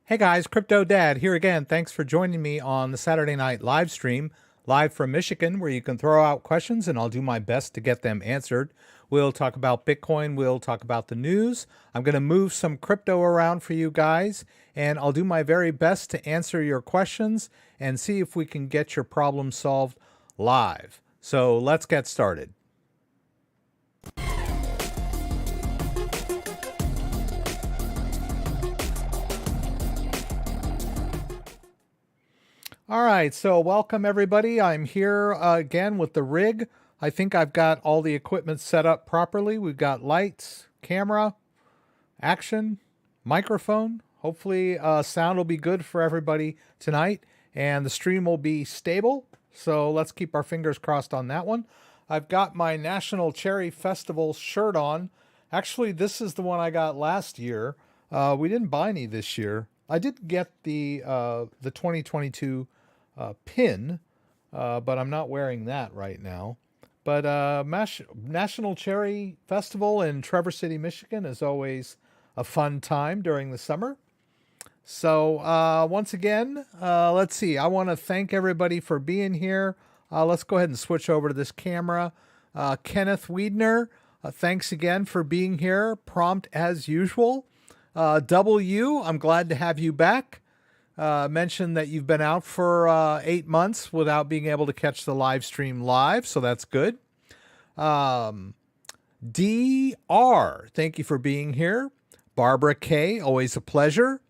Hey guys, CryptoDad here again. Thanks for joining me on the Saturday night live stream, live from Michigan, where you can throw out questions and I'll do my best to get them answered. We'll talk about Bitcoin, we'll talk about the news. I'm going to move some crypto around for you guys, and I'll do my very best to answer your questions and see if we can get your problem solved live. So let's get started. All right, so welcome everybody. I'm here again with the rig. I think I've got all the equipment set up properly. We've got lights, camera, action, microphone. Hopefully sound will be good for everybody tonight and the stream will be stable. So let's keep our fingers crossed on that one. I've got my National Cherry Festival shirt on. Actually, this is the one I got last year. We didn't buy any this year. I did get the 2022 pin, but I'm not wearing that right now. But National Cherry Festival in Traverse City, Michigan is always a fun time during the summer. So once again, let's see. I want to thank everybody for being here. Let's go ahead and switch over to this camera. Kenneth Wiedner, thanks again for being here. Prompt as usual. W, I'm glad to have you back. Mentioned that you've been out for 8 months without being able to catch the live stream live, so that's good. DR, thank you for being here. Barbara K, always a pleasure.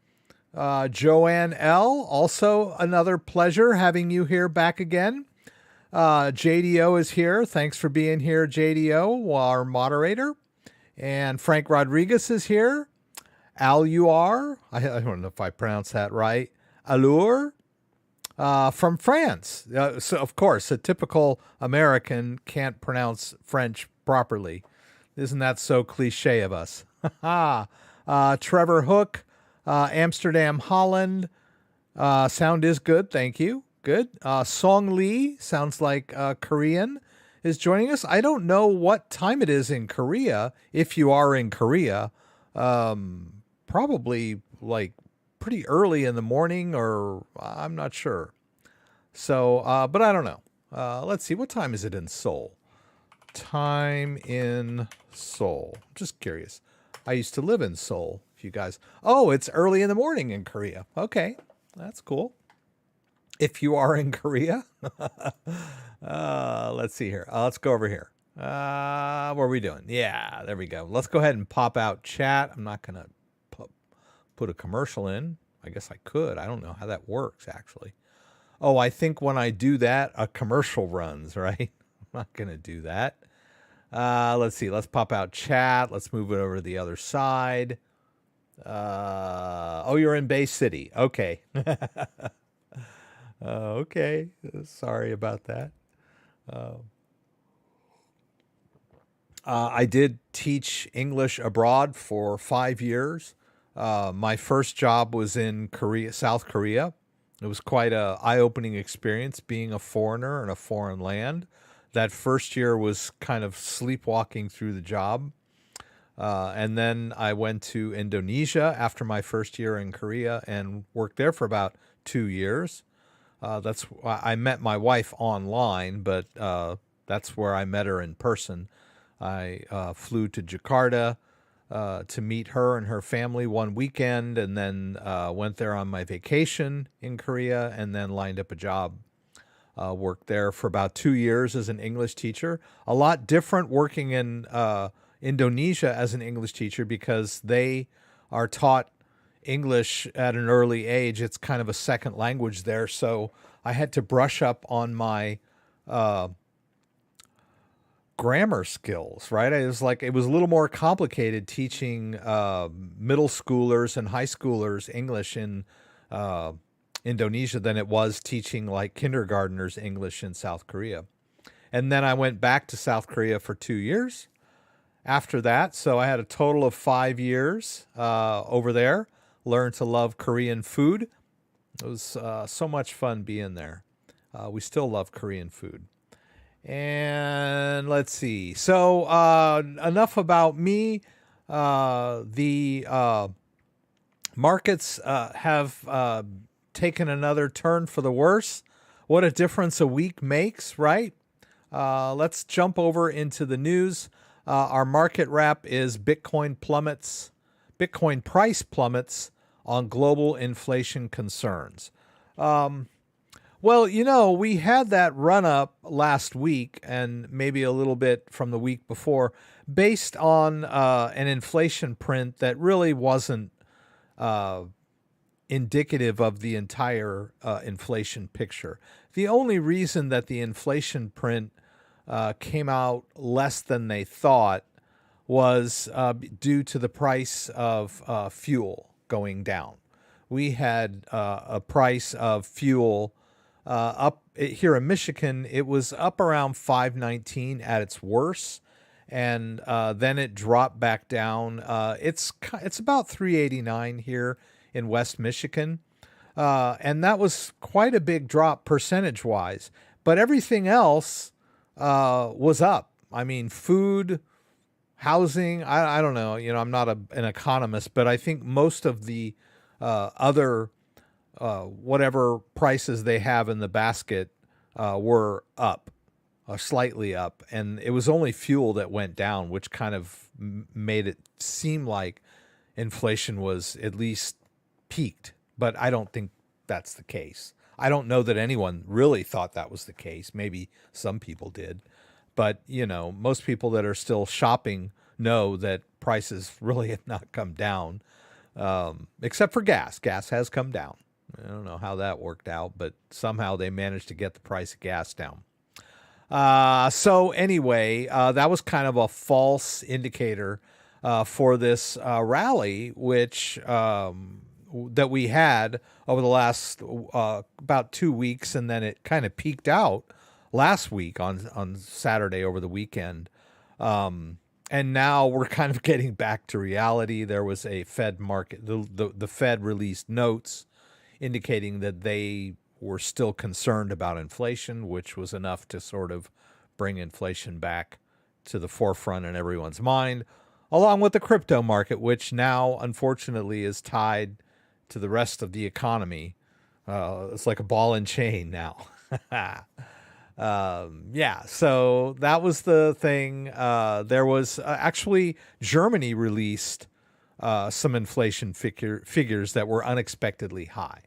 Joanne L, also another pleasure having you here back again. JDO is here. Thanks for being here, JDO, our moderator. And Frank Rodriguez is here. Allure, I don't know if I pronounced that right. Allure, from France. So of course, a typical American can't pronounce French properly. Isn't that so cliche of us? Trevor Hook, Amsterdam, Holland. Sound is good, thank you. Good. Song Lee, sounds like Korean, is joining us. I don't know what time it is in Korea, if you are in Korea. Probably like pretty early in the morning, or I'm not sure. So, but I don't know. Let's see. What time is it in Seoul? Time in Seoul. Just curious. I used to live in Seoul. If you guys, oh, it's early in the morning in Korea. Okay, that's cool. If you are in Korea, let's see here. Let's go over here. What are we doing? Yeah, there we go. Let's go ahead and pop out chat. I'm not gonna put a commercial in. I guess I could. I don't know how that works actually. Oh, I think when I do that, a commercial runs, right? I'm not going to do that. Let's see. Let's pop out chat. Let's move it over to the other side. Oh, you're in Bay City. Okay. Okay. Sorry about that. I did teach English abroad for 5 years. My first job was in Korea, South Korea. It was quite an eye-opening experience being a foreigner in a foreign land. That first year was kind of sleepwalking through the job. And then I went to Indonesia after my first year in Korea and worked there for about 2 years. I met my wife online, but that's where I met her in person. I flew to Jakarta to meet her and her family one weekend, and then went there on my vacation in Korea, and then lined up a job. Worked there for about 2 years as an English teacher. A lot different working in Indonesia as an English teacher because they are taught English at an early age. It's kind of a second language there, so I had to brush up on my grammar skills, right? It was a little more complicated teaching middle schoolers and high schoolers English in Indonesia than it was teaching like kindergartners English in South Korea. And then I went back to South Korea for 2 years after that. So I had a total of 5 years over there, learned to love Korean food. It was so much fun being there. We still love Korean food. And let's see. So enough about me. The Markets have taken another turn for the worse. What a difference a week makes, right? Let's jump over into the news. Our market wrap is Bitcoin price plummets on global inflation concerns. Well, we had that run up last week and maybe a little bit from the week before based on an inflation print that really wasn't indicative of the entire inflation picture. The only reason that the inflation print came out less than they thought was due to the price of fuel going down. We had a price of fuel up here in Michigan. It was up around $5.19 at its worst, and then it dropped back down. It's about $3.89 here in West Michigan, and that was quite a big drop percentage-wise. But everything else was up. I mean, food, housing. I don't know. I'm not an economist, but I think most of the other whatever prices they have in the basket were up, slightly up. And it was only fuel that went down, which kind of made it seem like inflation was at least peaked. But I don't think that's the case. I don't know that anyone really thought that was the case. Maybe some people did. But, most people that are still shopping know that prices really have not come down, except for gas. Gas has come down. I don't know how that worked out, but somehow they managed to get the price of gas down. So anyway, that was kind of a false indicator for this rally, which that we had over the last about 2 weeks, and then it kind of peaked out last week on Saturday over the weekend. And now we're kind of getting back to reality. There was a Fed market. The Fed released notes indicating that they were still concerned about inflation, which was enough to sort of bring inflation back to the forefront in everyone's mind, along with the crypto market, which now, unfortunately, is tied to the rest of the economy. It's like a ball and chain now. So that was the thing. There was actually Germany released some inflation figures that were unexpectedly high.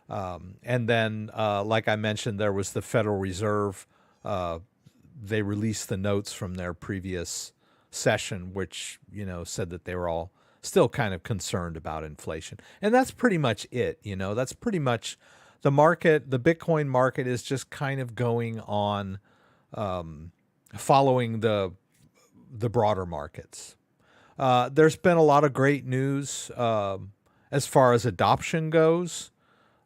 And then, like I mentioned, there was the Federal Reserve. They released the notes from their previous session, which, said that they were all still kind of concerned about inflation. And that's pretty much it. That's pretty much the market. The Bitcoin market is just kind of going on, following the broader markets. There's been a lot of great news as far as adoption goes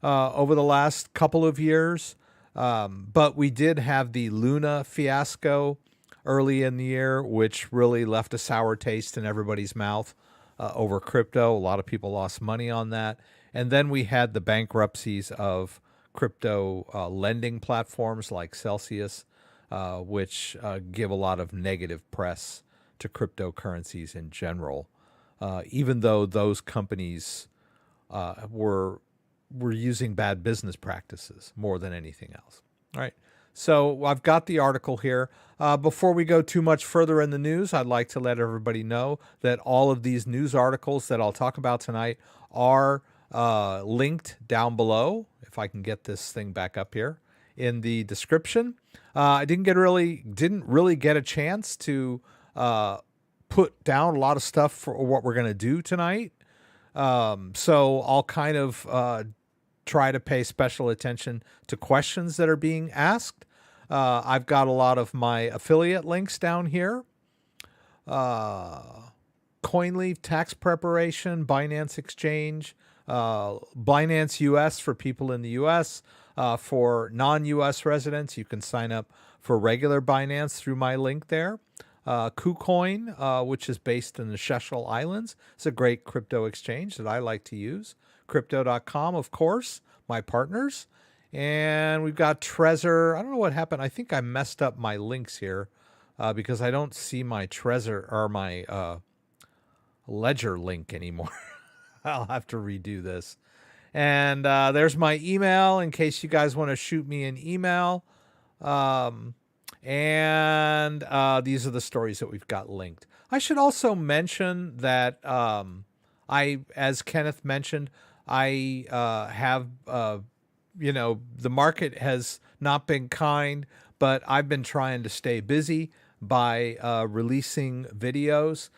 over the last couple of years. But we did have the Luna fiasco early in the year, which really left a sour taste in everybody's mouth over crypto. A lot of people lost money on that. And then we had the bankruptcies of crypto lending platforms like Celsius, which give a lot of negative press to cryptocurrencies in general, even though those companies were using bad business practices more than anything else. All right. So I've got the article here. Before we go too much further in the news, I'd like to let everybody know that all of these news articles that I'll talk about tonight are linked down below. If I can get this thing back up here in the description. I didn't really get a chance to put down a lot of stuff for what we're going to do tonight. So I'll kind of try to pay special attention to questions that are being asked. I've got a lot of my affiliate links down here. CoinLeaf tax preparation, Binance Exchange, Binance US for people in the US. For non-US residents, you can sign up for regular Binance through my link there. KuCoin, which is based in the Seychelles Islands. It's a great crypto exchange that I like to use. Crypto.com, of course, my partners. And we've got Trezor. I don't know what happened. I think I messed up my links here because I don't see my Trezor or my Ledger link anymore. I'll have to redo this. And there's my email in case you guys want to shoot me an email. Um, and these are the stories that we've got linked. I should also mention that as Kenneth mentioned, I have, the market has not been kind, but I've been trying to stay busy by releasing videos.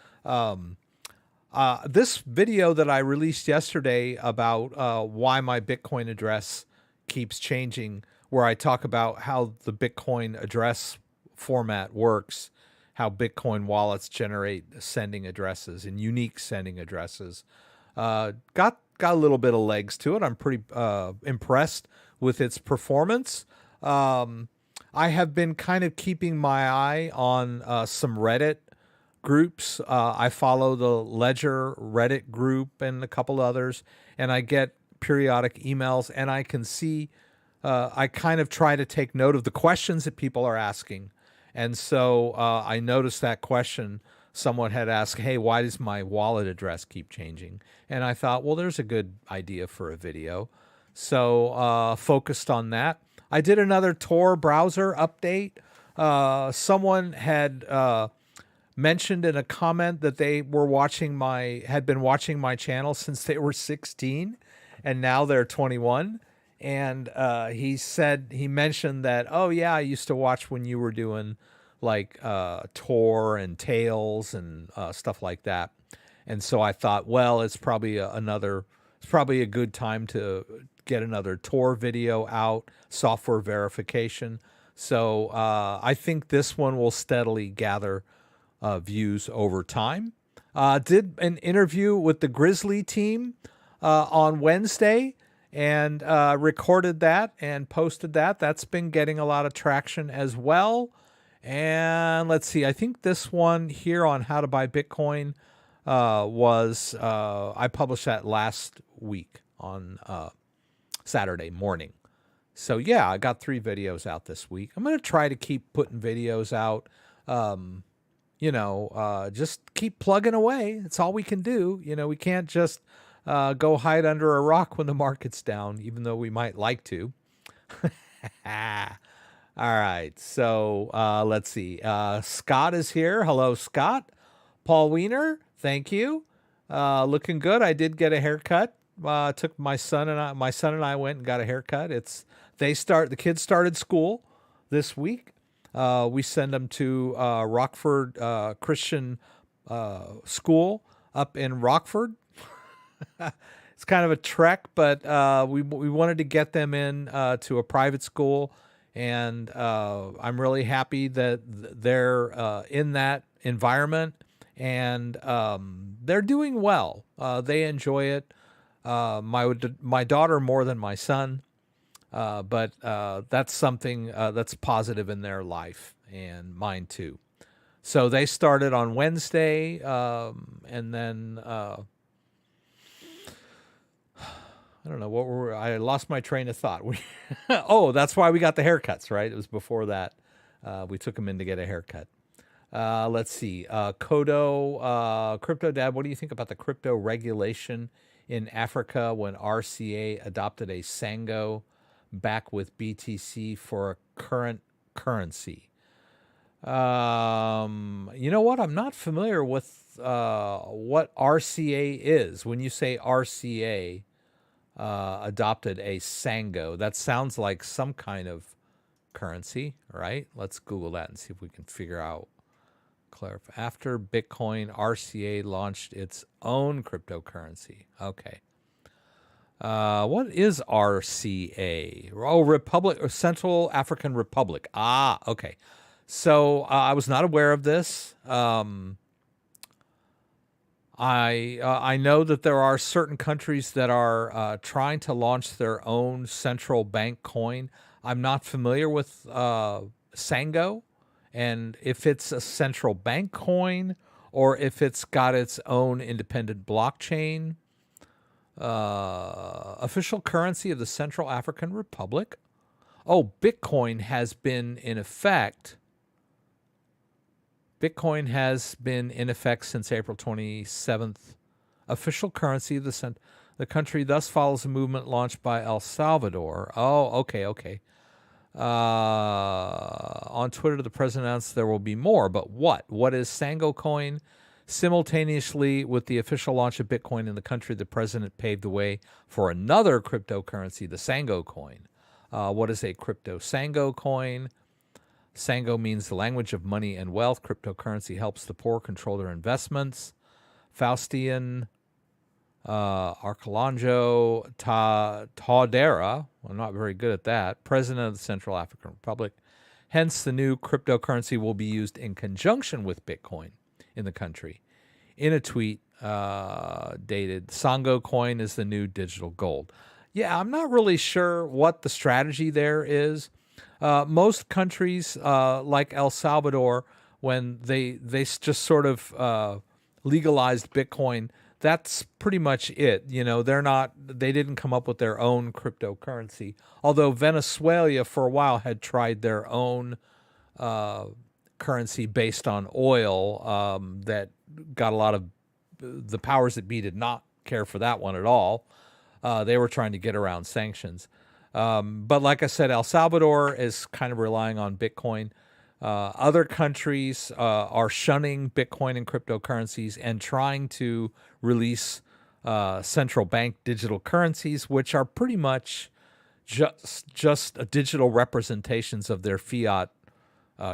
This video that I released yesterday about why my Bitcoin address keeps changing, where I talk about how the Bitcoin address format works, how Bitcoin wallets generate sending addresses and unique sending addresses, got a little bit of legs to it. I'm pretty impressed with its performance. I have been kind of keeping my eye on some Reddit groups. I follow the Ledger Reddit group and a couple others, and I get periodic emails, and I can see, I kind of try to take note of the questions that people are asking. And so I noticed that question. Someone had asked, hey, why does my wallet address keep changing? And I thought, well, there's a good idea for a video. So focused on that. I did another Tor browser update. Someone had mentioned in a comment that they were had been watching my channel since they were 16, and now they're 21. And he mentioned that, oh yeah, I used to watch when you were doing like Tor and Tails and stuff like that. And so I thought, well, it's probably a good time to get another Tor video out, software verification. So I think this one will steadily gather views over time. Did an interview with the Grizzly team on Wednesday, and recorded that and posted that. That's been getting a lot of traction as well. And let's see, I think this one here on how to buy Bitcoin I published that last week on Saturday morning. So yeah, I got 3 videos out this week. I'm going to try to keep putting videos out. Just keep plugging away. It's all we can do. We can't just go hide under a rock when the market's down, even though we might like to. All right. So let's see. Scott is here. Hello, Scott. Paul Wiener, thank you. Looking good. I did get a haircut. Took my son and I went and got a haircut. The kids started school this week. We send them to Rockford Christian School up in Rockford. It's kind of a trek, but we wanted to get them in to a private school, and I'm really happy that they're in that environment, and they're doing well. They enjoy it. My daughter more than my son, but that's something that's positive in their life, and mine too. So they started on Wednesday, and then I don't know I lost my train of thought. Oh, that's why we got the haircuts, right? It was before that. We took them in to get a haircut. Let's see. Kodo, CryptoDad, what do you think about the crypto regulation in Africa when RCA adopted a Sango back with BTC for a current currency? You know what? I'm not familiar with what RCA is. When you say RCA adopted a Sango, that sounds like some kind of currency, right? Let's Google that and see if we can figure out. After Bitcoin, RCA launched its own cryptocurrency. Okay. What is RCA? Oh, Republic or Central African Republic. Ah, okay. So I was not aware of this. I know that there are certain countries that are trying to launch their own central bank coin. I'm not familiar with Sango, and if it's a central bank coin or if it's got its own independent blockchain. Official currency of the Central African Republic. Oh, Bitcoin has been in effect. Bitcoin has been in effect since April 27th official currency of the country thus follows a movement launched by El Salvador. Oh, okay. On Twitter, the president announced there will be more, but what? What is Sango Coin? Simultaneously with the official launch of Bitcoin in the country, the president paved the way for another cryptocurrency, the Sango Coin. What is a crypto Sango coin? Sango means the language of money and wealth. Cryptocurrency helps the poor control their investments. Faustian Archelongo Taudera, I'm not very good at that, president of the Central African Republic. Hence, the new cryptocurrency will be used in conjunction with Bitcoin in the country. In a tweet dated, Sango coin is the new digital gold. Yeah, I'm not really sure what the strategy there is. Most countries like El Salvador, when they just sort of legalized Bitcoin, that's pretty much it. You know, they didn't come up with their own cryptocurrency. Although Venezuela for a while had tried their own currency based on oil that got a lot of the powers that be did not care for that one at all. They were trying to get around sanctions. But like I said, El Salvador is kind of relying on Bitcoin. Other countries are shunning Bitcoin and cryptocurrencies and trying to release central bank digital currencies, which are pretty much just digital representations of their fiat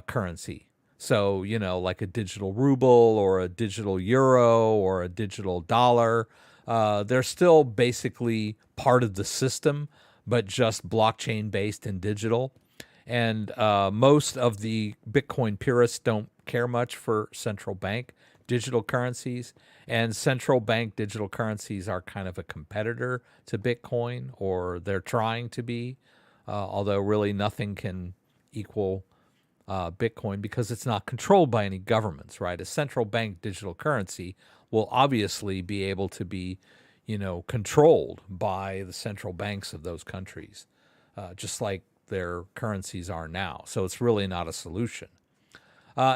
currency. So, you know, like a digital ruble or a digital euro or a digital dollar. They're still basically part of the system, but just blockchain based and digital. And most of the Bitcoin purists don't care much for central bank digital currencies. And central bank digital currencies are kind of a competitor to Bitcoin, or they're trying to be, although really nothing can equal Bitcoin because it's not controlled by any governments, right? A central bank digital currency will obviously be able to be, you know, controlled by the central banks of those countries, just like their currencies are now. So it's really not a solution.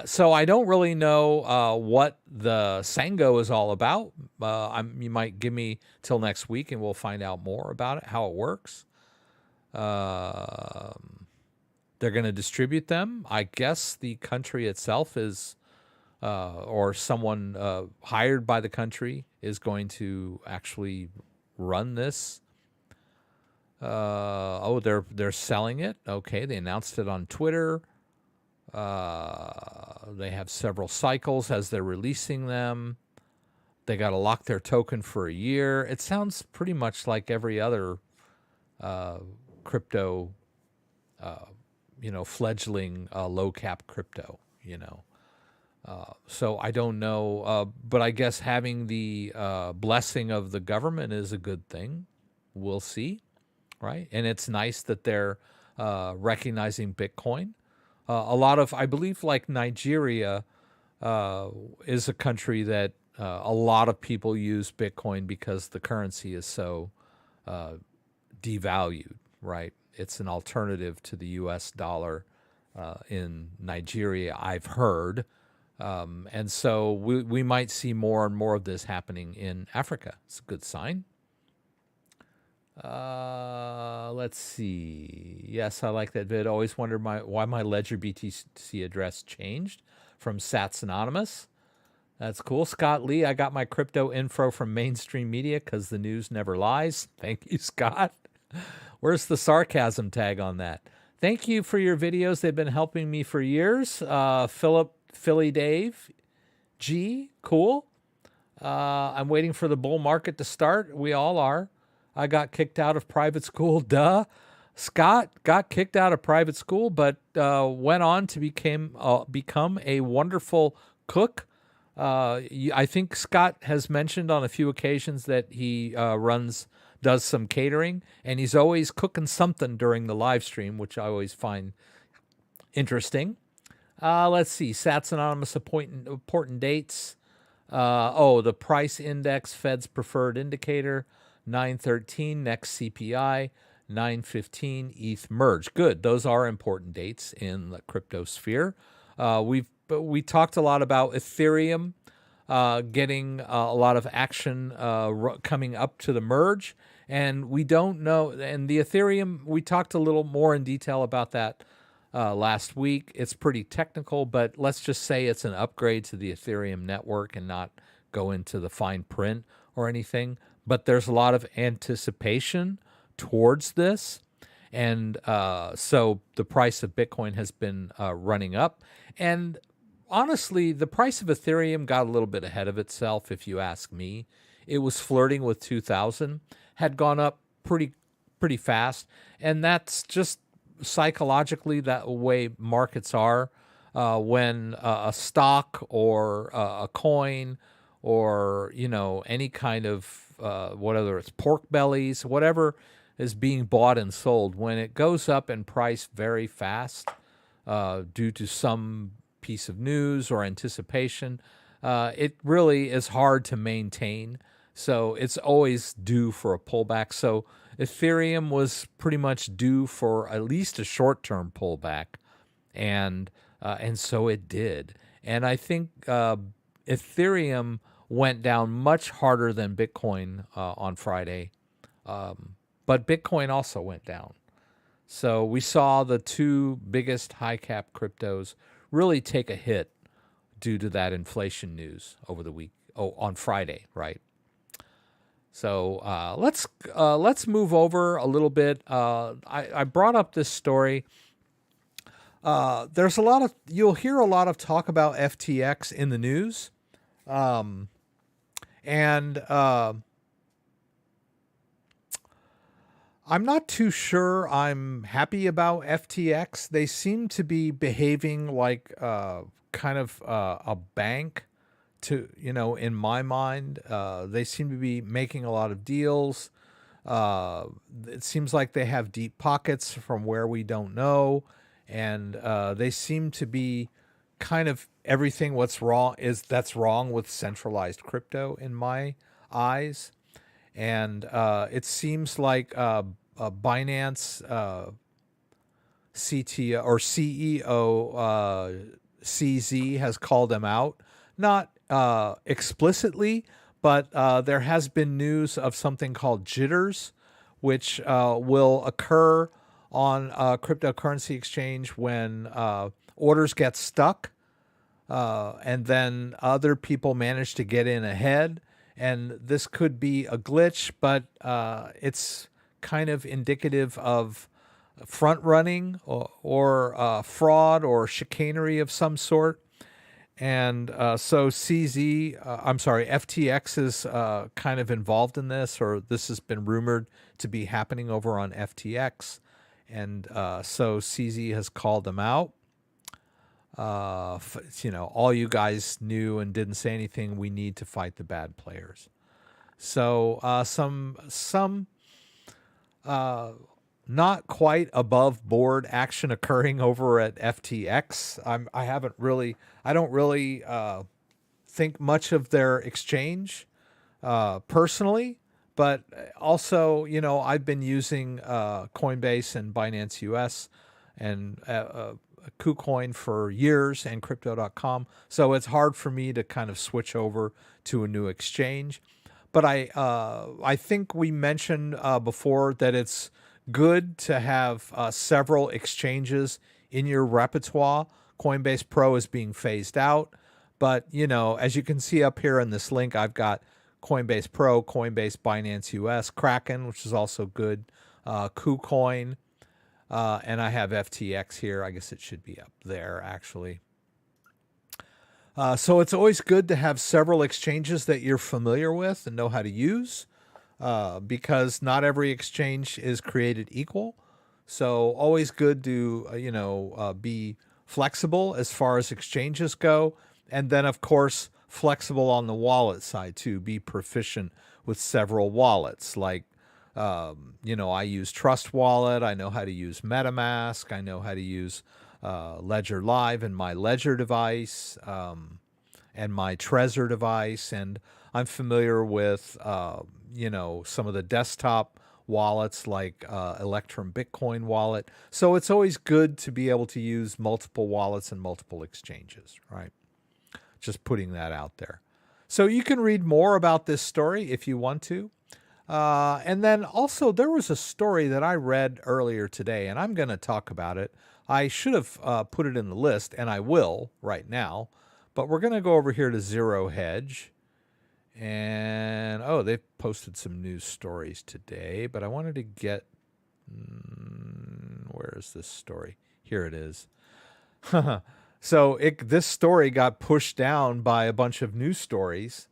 So I don't really know what the Sango is all about. You might give me till next week and we'll find out more about it, how it works. They're going to distribute them. I guess the country itself is, or someone hired by the country is going to actually run this. They're selling it. Okay, they announced it on Twitter. They have several cycles as they're releasing them. They got to lock their token for a year. It sounds pretty much like every other crypto, fledgling low cap crypto, So I don't know, but I guess having the blessing of the government is a good thing. We'll see, right? And it's nice that they're recognizing Bitcoin. A lot of, I believe, like Nigeria is a country that a lot of people use Bitcoin because the currency is so devalued, right? It's an alternative to the U.S. dollar in Nigeria, I've heard. And so we might see more and more of this happening in Africa. It's a good sign. Let's see. Yes, I like that vid. Always wondered why my Ledger BTC address changed from Sats Anonymous. That's cool. Scott Lee, I got my crypto info from mainstream media because the news never lies. Thank you, Scott. Where's the sarcasm tag on that? Thank you for your videos. They've been helping me for years. Philly Dave G, cool. I'm waiting for the bull market to start. We all are. I got kicked out of private school. Duh. Scott got kicked out of private school, but went on to become a wonderful cook. I think Scott has mentioned on a few occasions that he does some catering, and he's always cooking something during the live stream, which I always find interesting. Let's see. Sats Anonymous important dates. The price index, Fed's preferred indicator, 9/13, next CPI, 9/15, ETH merge. Good. Those are important dates in the crypto sphere. We talked a lot about Ethereum getting a lot of action coming up to the merge. And we don't know. And the Ethereum, we talked a little more in detail about that last week. It's pretty technical, but let's just say it's an upgrade to the Ethereum network and not go into the fine print or anything. But there's a lot of anticipation towards this. And so the price of Bitcoin has been running up. And honestly, the price of Ethereum got a little bit ahead of itself, if you ask me. It was flirting with 2,000, had gone up pretty fast. And that's just psychologically that way markets are. When a stock or a coin or, any kind of, whether it's pork bellies, whatever is being bought and sold, when it goes up in price very fast due to some piece of news or anticipation, it really is hard to maintain. So it's always due for a pullback. So Ethereum was pretty much due for at least a short-term pullback, and so it did. And I think Ethereum went down much harder than Bitcoin on Friday, but Bitcoin also went down. So we saw the two biggest high-cap cryptos really take a hit due to that inflation news over the week. Oh, on Friday, right? So let's move over a little bit. I brought up this story. There's you'll hear a lot of talk about FTX in the news, and I'm not too sure I'm happy about FTX. They seem to be behaving like kind of a bank. In my mind, they seem to be making a lot of deals. It seems like they have deep pockets from where we don't know. And they seem to be kind of everything that's wrong with centralized crypto in my eyes. And it seems like Binance CTO or CEO CZ has called them out. Not explicitly, but there has been news of something called jitters, which will occur on a cryptocurrency exchange when orders get stuck, and then other people manage to get in ahead. And this could be a glitch, but it's kind of indicative of front running or fraud or chicanery of some sort. And so FTX is kind of involved in this, or this has been rumored to be happening over on FTX. And so CZ has called them out. All you guys knew and didn't say anything. We need to fight the bad players. So some not quite above board action occurring over at FTX. I don't really think much of their exchange personally, but also, I've been using Coinbase and Binance US and KuCoin for years and Crypto.com. So it's hard for me to kind of switch over to a new exchange. But I think we mentioned before that it's good to have several exchanges in your repertoire. Coinbase Pro is being phased out. But, as you can see up here in this link, I've got Coinbase Pro, Coinbase, Binance US, Kraken, which is also good, KuCoin, and I have FTX here. I guess it should be up there, actually. So it's always good to have several exchanges that you're familiar with and know how to use, because not every exchange is created equal. So always good to, be flexible as far as exchanges go. And then, of course, flexible on the wallet side, too. Be proficient with several wallets. Like, I use Trust Wallet. I know how to use MetaMask. I know how to use Ledger Live in my Ledger device and my Trezor device. And I'm familiar with, some of the desktop wallets like Electrum Bitcoin wallet. So it's always good to be able to use multiple wallets and multiple exchanges, right? Just putting that out there. So you can read more about this story if you want to. And then also there was a story that I read earlier today, and I'm going to talk about it. I should have put it in the list, and I will right now. But we're going to go over here to Zero Hedge. And, oh, they've posted some news stories today, but I wanted to get, where is this story? Here it is. So this story got pushed down by a bunch of news stories.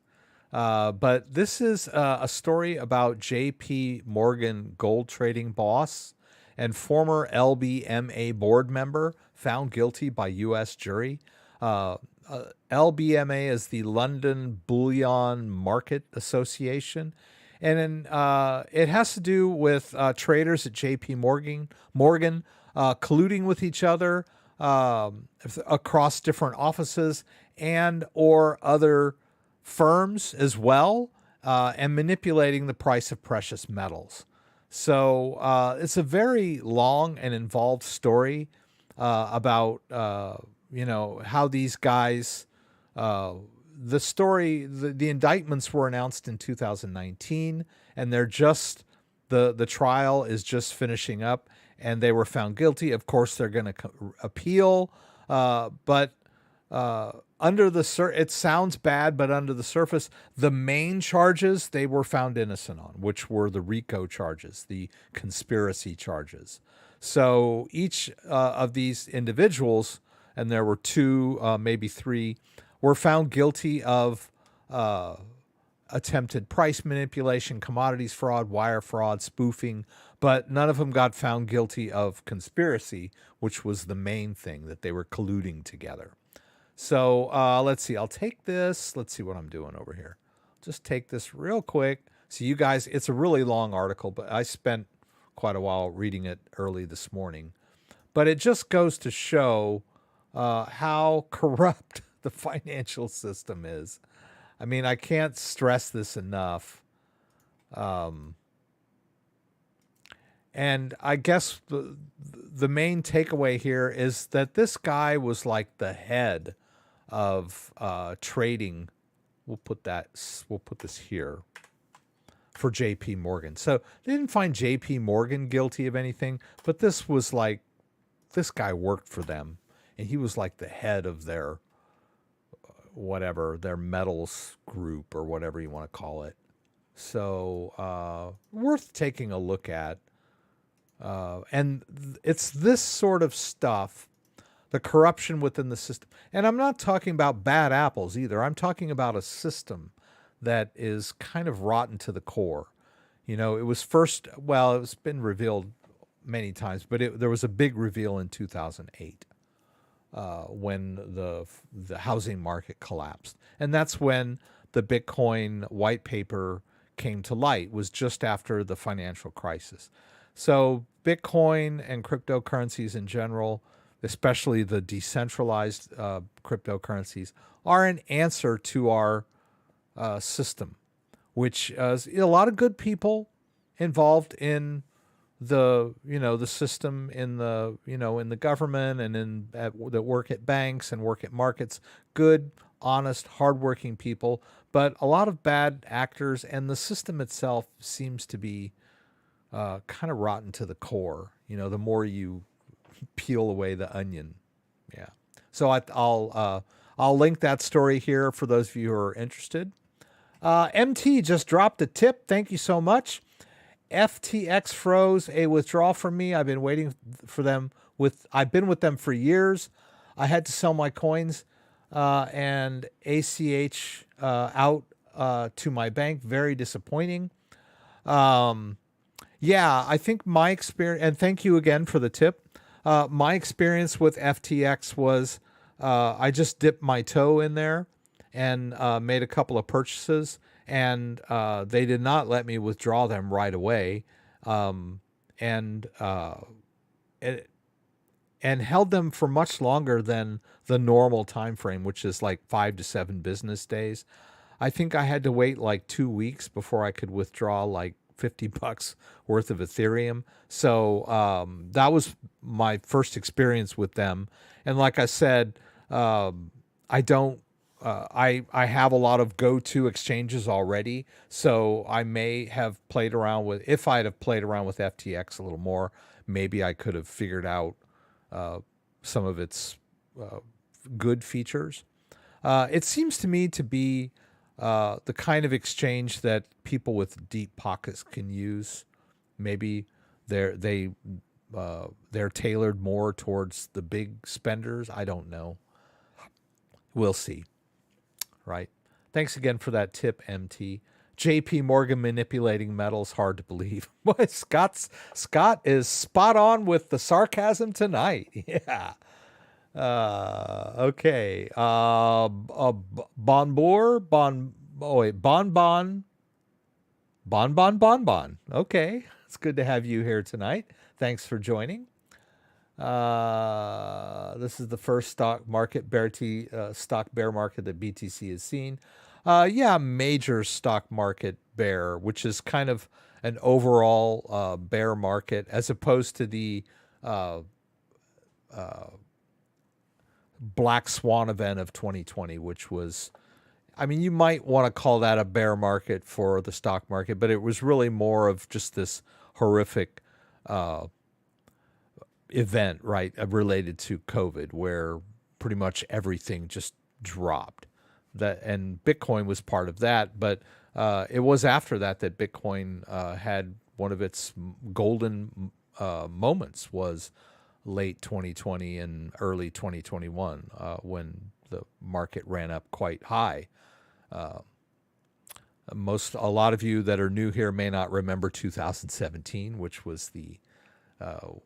But this is a story about J.P. Morgan gold trading boss and former LBMA board member found guilty by U.S. jury. LBMA is the London Bullion Market Association. And it has to do with traders at J.P. Morgan colluding with each other across different offices and or other firms as well, and manipulating the price of precious metals. So it's a very long and involved story about how these guys. The story, the indictments were announced in 2019, and they're just the trial is just finishing up, and they were found guilty. Of course, they're going to appeal, but under the it sounds bad, but under the surface, the main charges they were found innocent on, which were the RICO charges, the conspiracy charges. So each of these individuals, and there were two, maybe three, were found guilty of attempted price manipulation, commodities fraud, wire fraud, spoofing, but none of them got found guilty of conspiracy, which was the main thing, that they were colluding together. So let's see. I'll take this. Let's see what I'm doing over here. Just take this real quick. So you guys, it's a really long article, but I spent quite a while reading it early this morning. But it just goes to show how corrupt the financial system is. I mean, I can't stress this enough. And I guess the main takeaway here is that this guy was like the head of trading. We'll put this here for J.P. Morgan. So they didn't find J.P. Morgan guilty of anything, but this was like, this guy worked for them, and he was like the head of their their metals group or whatever you want to call it. So worth taking a look at. And it's this sort of stuff, the corruption within the system. And I'm not talking about bad apples either. I'm talking about a system that is kind of rotten to the core. It was it's been revealed many times, but there was a big reveal in 2008 when the housing market collapsed. And that's when the Bitcoin white paper came to light, was just after the financial crisis. So Bitcoin and cryptocurrencies in general, especially the decentralized cryptocurrencies, are an answer to our system, which is a lot of good people involved in the system, in the government, and that work at banks and work at markets. Good, honest, hardworking people, but a lot of bad actors, and the system itself seems to be kind of rotten to the core. The more you peel away the onion. Yeah. So I'll link that story here for those of you who are interested. MT just dropped a tip. Thank you so much. FTX froze a withdrawal from me. I've been waiting for them I've been with them for years. I had to sell my coins and ACH out to my bank. Very disappointing. Yeah, I think my experience, and thank you again for the tip. My experience with FTX was I just dipped my toe in there and made a couple of purchases, and they did not let me withdraw them right away, and held them for much longer than the normal time frame, which is like 5 to 7 business days. I think I had to wait like 2 weeks before I could withdraw like $50 worth of Ethereum. So that was my first experience with them. And like I said, I don't I have a lot of go-to exchanges already, so I may have played around with. If I'd have played around with FTX a little more, maybe I could have figured out some of its good features. It seems to me to be the kind of exchange that people with deep pockets can use. Maybe they're tailored more towards the big spenders. I don't know. We'll see. Right. Thanks again for that tip, MT. JP Morgan manipulating metals, hard to believe. Boy, Scott is spot on with the sarcasm tonight. Yeah. Okay. Bonbor, Bon. Okay. It's good to have you here tonight. Thanks for joining. This is the first stock bear market that BTC has seen. Yeah, major stock market bear, which is kind of an overall bear market as opposed to the black swan event of 2020, which was, I mean, you might want to call that a bear market for the stock market, but it was really more of just this horrific event, right, related to COVID, where pretty much everything just dropped. That, and Bitcoin was part of that, but it was after that that Bitcoin had one of its golden moments, was late 2020 and early 2021, when the market ran up quite high. A lot of you that are new here may not remember 2017, which was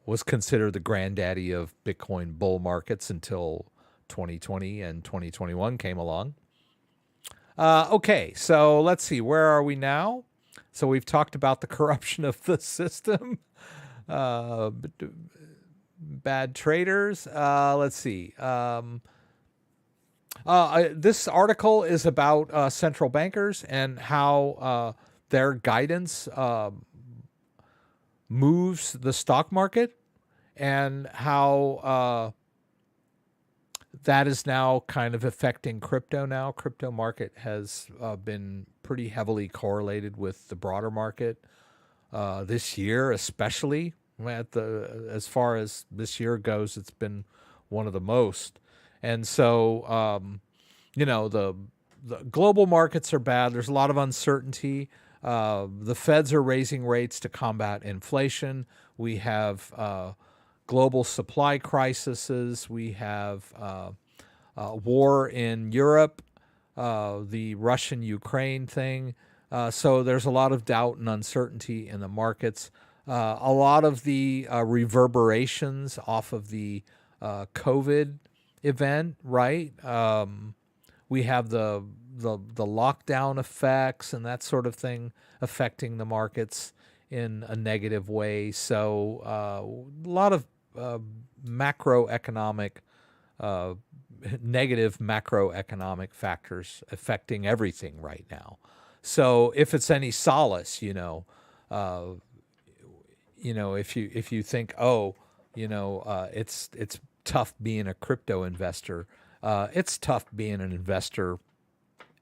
was considered the granddaddy of Bitcoin bull markets until 2020 and 2021 came along. Okay, so let's see, where are we now? So we've talked about the corruption of the system, bad traders. Let's see. This article is about central bankers and how their guidance moves the stock market, and how that is now kind of affecting crypto now. Crypto market has been pretty heavily correlated with the broader market this year, especially as far as this year goes. It's been one of the most. And so, the global markets are bad. There's a lot of uncertainty. The feds are raising rates to combat inflation. We have global supply crises. We have war in Europe, the Russian-Ukraine thing. So there's a lot of doubt and uncertainty in the markets. A lot of the reverberations off of the COVID event, right? We have the lockdown effects and that sort of thing affecting the markets in a negative way. So a lot of negative macroeconomic factors affecting everything right now. So if it's any solace, if you think, it's tough being a crypto investor, it's tough being an investor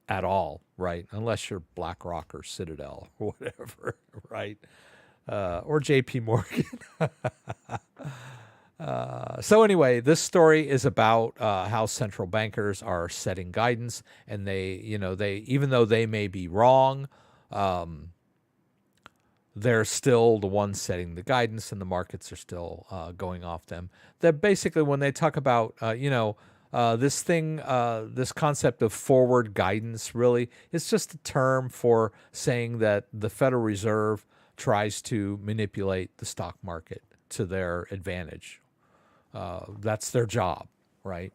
at all, right? Unless you're BlackRock or Citadel or whatever, right? Or JP Morgan. So anyway, this story is about how central bankers are setting guidance, and they even though they may be wrong, they're still the ones setting the guidance, and the markets are still going off them. That basically, when they talk about this concept of forward guidance, really, it's just a term for saying that the Federal Reserve tries to manipulate the stock market to their advantage. That's their job, right?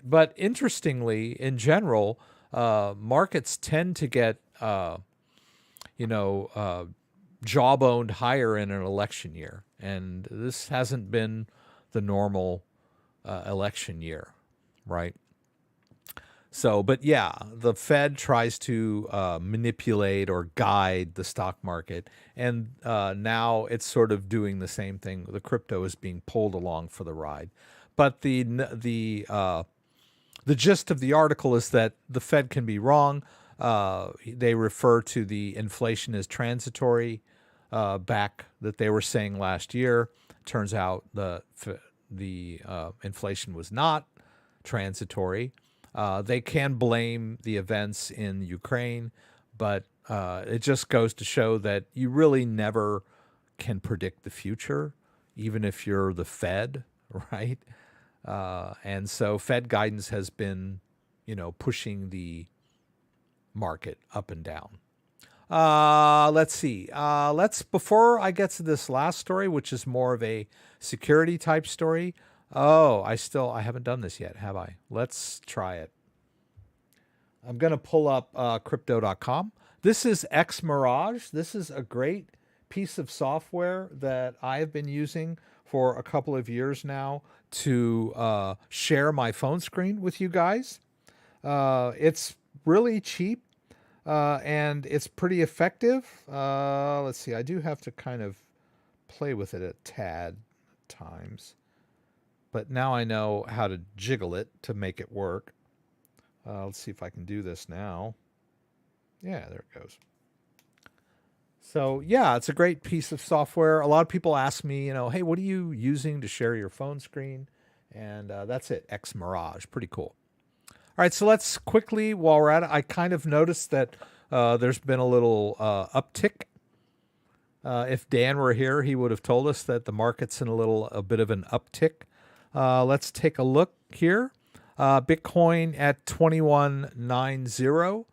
But interestingly, in general, markets tend to get jawboned higher in an election year, and this hasn't been the normal election year, right? So, but yeah, the Fed tries to manipulate or guide the stock market, and now it's sort of doing the same thing. The crypto is being pulled along for the ride, but the the gist of the article is that the Fed can be wrong. They refer to the inflation as transitory back that they were saying last year. Turns out the inflation was not transitory. They can blame the events in Ukraine, but it just goes to show that you really never can predict the future, even if you're the Fed, right? And so Fed guidance has been, pushing the market up and down. Let's see. Before I get to this last story, which is more of a security type story. Oh, I haven't done this yet, have I? Let's try it. I'm going to pull up crypto.com. This is XMirage. This is a great piece of software that I've been using for a couple of years now to share my phone screen with you guys. It's really cheap and it's pretty effective. Let's see. I do have to kind of play with it a tad times, but now I know how to jiggle it to make it work. Let's see if I can do this now. Yeah, there it goes. So yeah, it's a great piece of software. A lot of people ask me, hey, what are you using to share your phone screen? And that's it, XMirage. Pretty cool. All right, so let's quickly, while we're at it, I kind of noticed that there's been a little uptick. If Dan were here, he would have told us that the market's in a bit of an uptick. Let's take a look here. Bitcoin at 2190.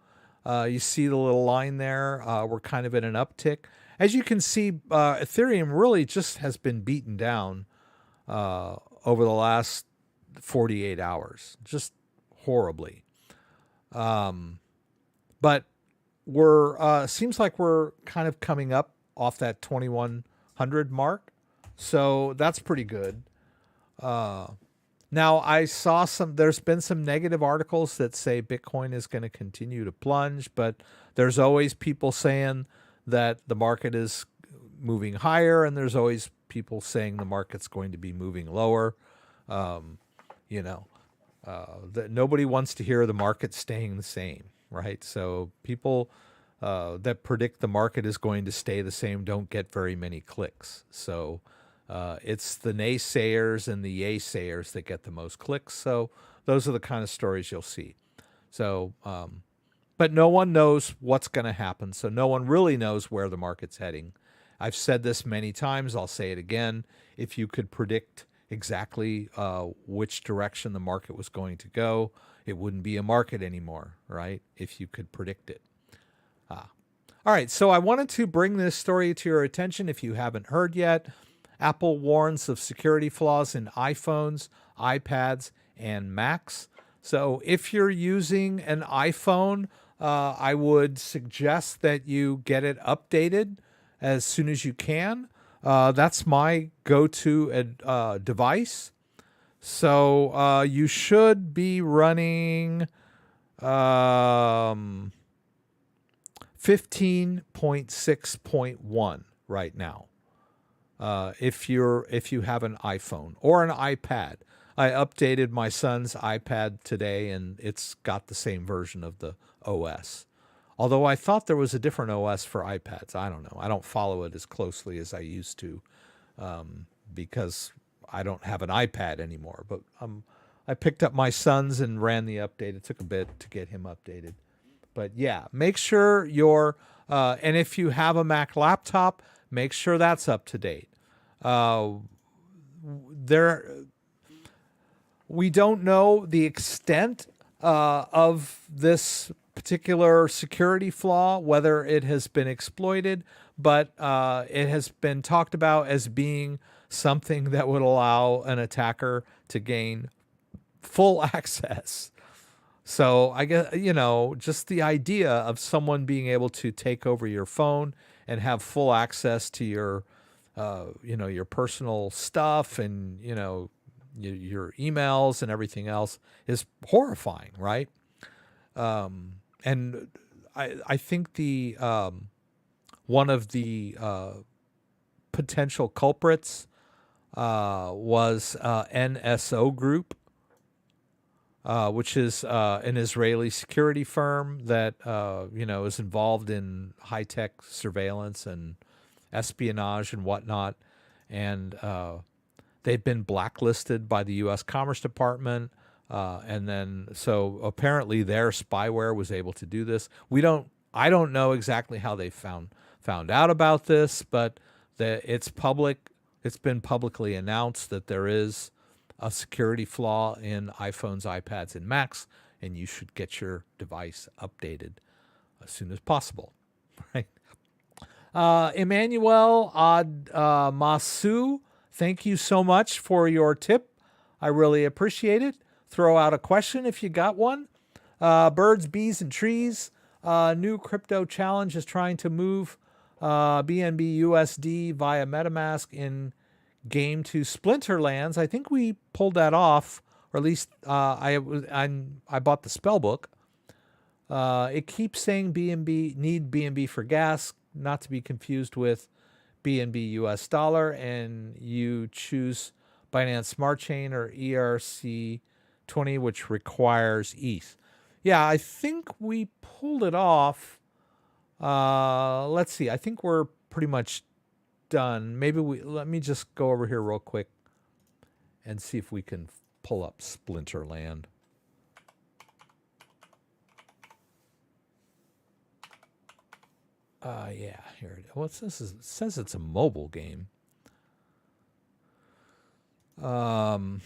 You see the little line there. We're kind of in an uptick. As you can see, Ethereum really just has been beaten down over the last 48 hours, just horribly. But seems like we're kind of coming up off that 2100 mark, so that's pretty good. Now, I saw there's been some negative articles that say Bitcoin is going to continue to plunge, but there's always people saying that the market is moving higher, and there's always people saying the market's going to be moving lower. Nobody wants to hear the market staying the same, right? So people that predict the market is going to stay the same don't get very many clicks. So it's the naysayers and the yaysayers that get the most clicks. So those are the kind of stories you'll see. So, but no one knows what's going to happen. So no one really knows where the market's heading. I've said this many times. I'll say it again. If you could predict exactly which direction the market was going to go, it wouldn't be a market anymore, right? If you could predict it. All right. So I wanted to bring this story to your attention if you haven't heard yet. Apple warns of security flaws in iPhones, iPads, and Macs. So if you're using an iPhone, I would suggest that you get it updated as soon as you can. That's my go-to device. So you should be running 15.6.1 right now. If you have an iPhone or an iPad. I updated my son's iPad today, and it's got the same version of the OS. Although I thought there was a different OS for iPads. I don't know. I don't follow it as closely as I used to because I don't have an iPad anymore. But I picked up my son's and ran the update. It took a bit to get him updated. But yeah, make sure and if you have a Mac laptop, make sure that's up to date. We don't know the extent of this particular security flaw, whether it has been exploited, but it has been talked about as being something that would allow an attacker to gain full access. So I guess, just the idea of someone being able to take over your phone and have full access to your personal stuff and, your emails and everything else is horrifying, right? And I think the one of the potential culprits was NSO Group. which is an Israeli security firm that is involved in high-tech surveillance and espionage and whatnot. And they've been blacklisted by the U.S. Commerce Department. And then, so apparently their spyware was able to do this. I don't know exactly how they found out about this, but it's public. It's been publicly announced that there is a security flaw in iPhones, iPads, and Macs, and you should get your device updated as soon as possible. Right? Emmanuel Masu, thank you so much for your tip. I really appreciate it. Throw out a question if you got one. Birds, bees, and trees. New crypto challenge is trying to move BNB USD via MetaMask in game to Splinterlands. I think we pulled that off, or at least I bought the spell book. It keeps saying need BNB for gas, not to be confused with BNB US dollar, and you choose Binance Smart Chain or ERC20, which requires ETH. Yeah, I think we pulled it off. Let's see. I think we're pretty much done. Let me just go over here real quick and see if we can pull up Splinterland. Yeah, here it is. What's this? It says it's a mobile game. All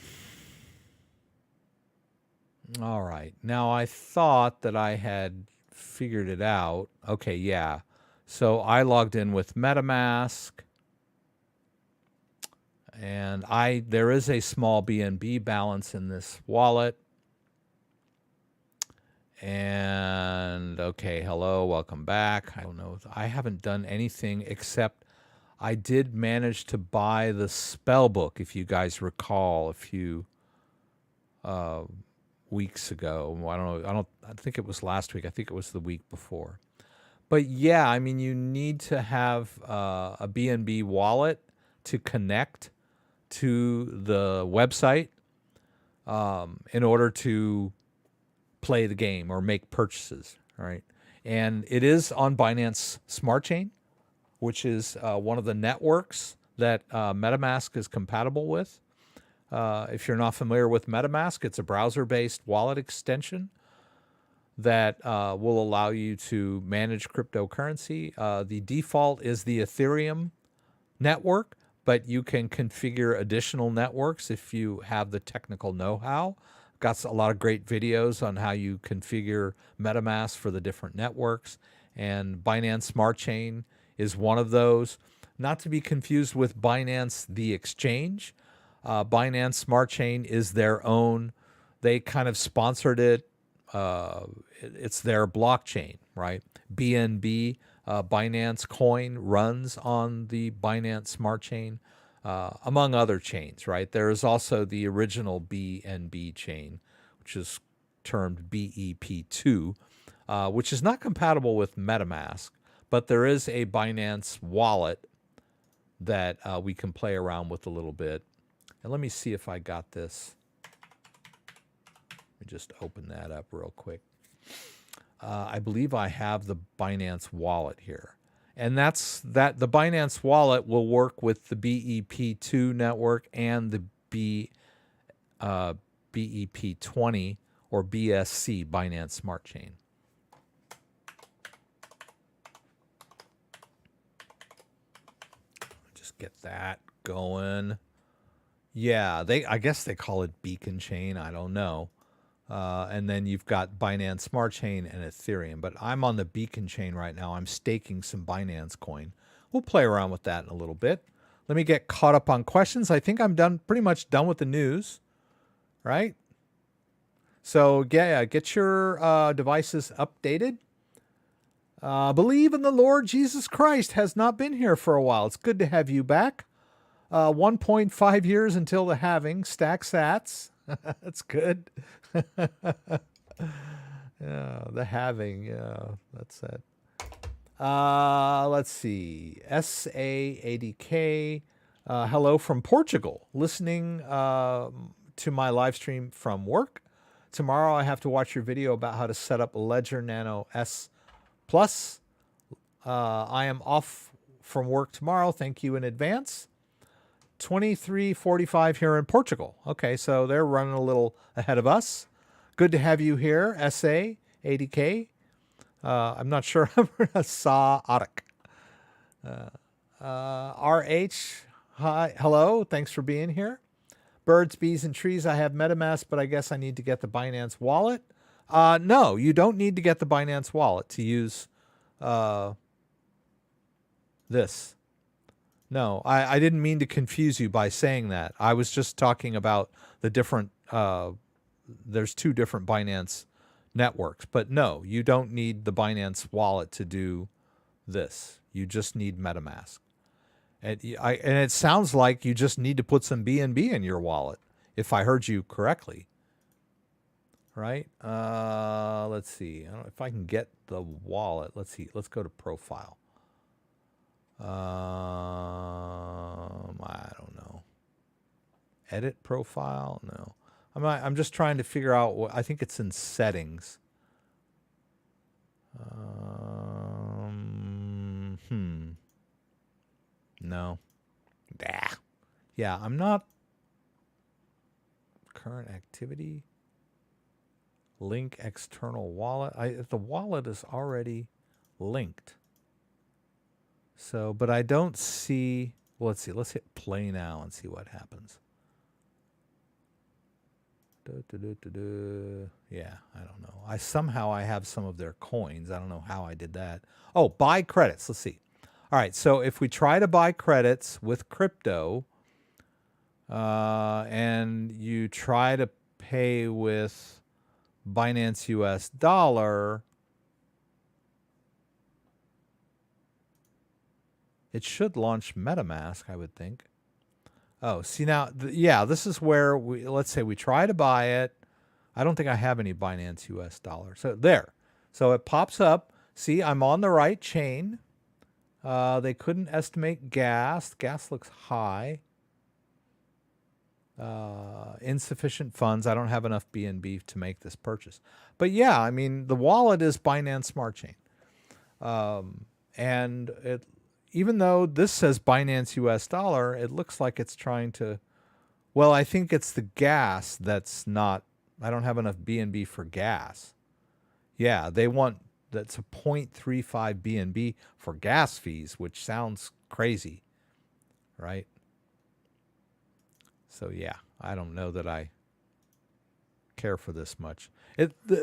right. Now, I thought that I had figured it out. Okay, yeah. So I logged in with MetaMask, and there is a small BNB balance in this wallet. And okay, hello, welcome back. I don't know. I haven't done anything except I did manage to buy the spell book, if you guys recall, a few weeks ago. I think it was last week. I think it was the week before. But yeah, I mean, you need to have a BNB wallet to connect to the website in order to play the game or make purchases, right? And it is on Binance Smart Chain, which is one of the networks that MetaMask is compatible with. If you're not familiar with MetaMask, it's a browser-based wallet extension that will allow you to manage cryptocurrency. The default is the Ethereum network, but you can configure additional networks if you have the technical know-how. Got a lot of great videos on how you configure MetaMask for the different networks, and Binance Smart Chain is one of those. Not to be confused with Binance the exchange. Binance Smart Chain is their own. They kind of sponsored it. It's their blockchain, right? BNB, Binance Coin, runs on the Binance Smart Chain, among other chains, right? There is also the original BNB chain, which is termed BEP2, which is not compatible with MetaMask, but there is a Binance wallet that we can play around with a little bit. And let me see if I got this. Let me just open that up real quick. I believe I have the Binance wallet here. And the Binance wallet will work with the BEP2 network and the BEP20 or BSC, Binance Smart Chain. Just get that going. Yeah, I guess they call it Beacon Chain. I don't know. And then you've got Binance Smart Chain and Ethereum. But I'm on the Beacon Chain right now. I'm staking some Binance coin. We'll play around with that in a little bit. Let me get caught up on questions. I think I'm pretty much done with the news, right? So yeah, get your devices updated. Believe in the Lord Jesus Christ has not been here for a while. It's good to have you back. 1.5 years until the halving. Stack sats. That's good. Yeah, the halving. Yeah, that's it. Let's see. SA80K. Hello from Portugal. Listening to my live stream from work. Tomorrow I have to watch your video about how to set up a Ledger Nano S Plus. I am off from work tomorrow. Thank you in advance. 23:45 here in Portugal. Okay, so they're running a little ahead of us. Good to have you here, SA 80K. I'm not sure I'm gonna saw Arak. RH, hi, hello, thanks for being here. Birds, bees, and trees. I have MetaMask, but I guess I need to get the Binance wallet. No, you don't need to get the Binance wallet to use this. No, I didn't mean to confuse you by saying that. I was just talking about the different, there's two different Binance networks. But no, you don't need the Binance wallet to do this. You just need MetaMask. And it sounds like you just need to put some BNB in your wallet, if I heard you correctly. Right? Let's see. I don't know if I can get the wallet. Let's see. Let's go to profile. I don't know. Edit profile? No. I'm just trying to figure out what I think it's in settings. No. Yeah, I'm not. Current activity. Link external wallet. The wallet is already linked. So, but I don't see. Well, let's see. Let's hit play now and see what happens. Yeah, I don't know. I have some of their coins. I don't know how I did that. Oh, buy credits. Let's see. All right, so if we try to buy credits with crypto, and you try to pay with Binance US dollar, it should launch MetaMask, I would think. Oh, see now, yeah, this is where let's say we try to buy it. I don't think I have any Binance US dollar. So there. So it pops up. See, I'm on the right chain. They couldn't estimate gas. Gas looks high. Insufficient funds. I don't have enough BNB to make this purchase. But yeah, I mean, the wallet is Binance Smart Chain. And even though this says Binance US dollar, it looks like it's trying to, well, I think it's the gas that's not, I don't have enough BNB for gas. Yeah, they want, that's a 0.35 BNB for gas fees, which sounds crazy, right? So yeah, I don't know that I care for this much.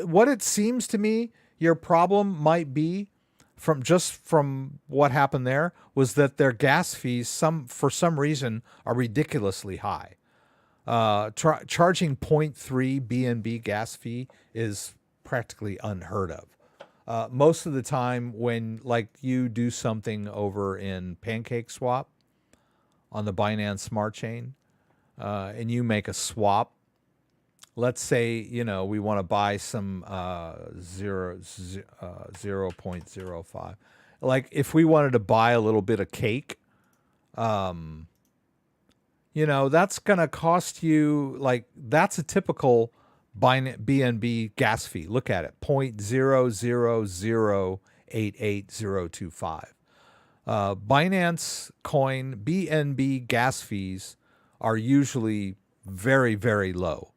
What it seems to me, your problem might be from what happened there was that their gas fees, for some reason, are ridiculously high. Charging 0.3 BNB gas fee is practically unheard of. Most of the time when like you do something over in PancakeSwap on the Binance Smart Chain, and you make a swap, let's say, you know, we want to buy some 0.05. Like if we wanted to buy a little bit of cake, you know, that's going to cost you, like, that's a typical BNB gas fee. Look at it, 0.00088025. Binance coin BNB gas fees are usually very, very low.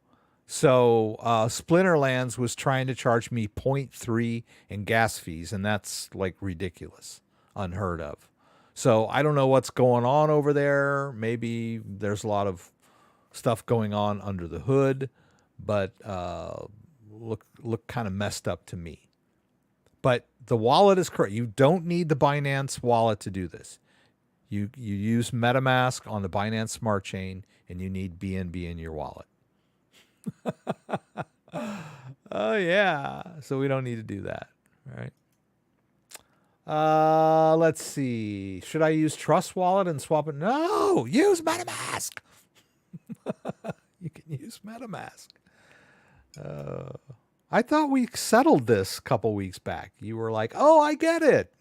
So Splinterlands was trying to charge me 0.3 in gas fees, and that's like ridiculous, unheard of. So I don't know what's going on over there. Maybe there's a lot of stuff going on under the hood, but look kind of messed up to me. But the wallet is correct. You don't need the Binance wallet to do this. You use MetaMask on the Binance Smart Chain, and you need BNB in your wallet. Oh yeah, so we don't need to do that, right? Let's see. Should I use Trust Wallet and swap it? No, use MetaMask. You can use MetaMask. I thought we settled this a couple weeks back. You were like, "Oh, I get it."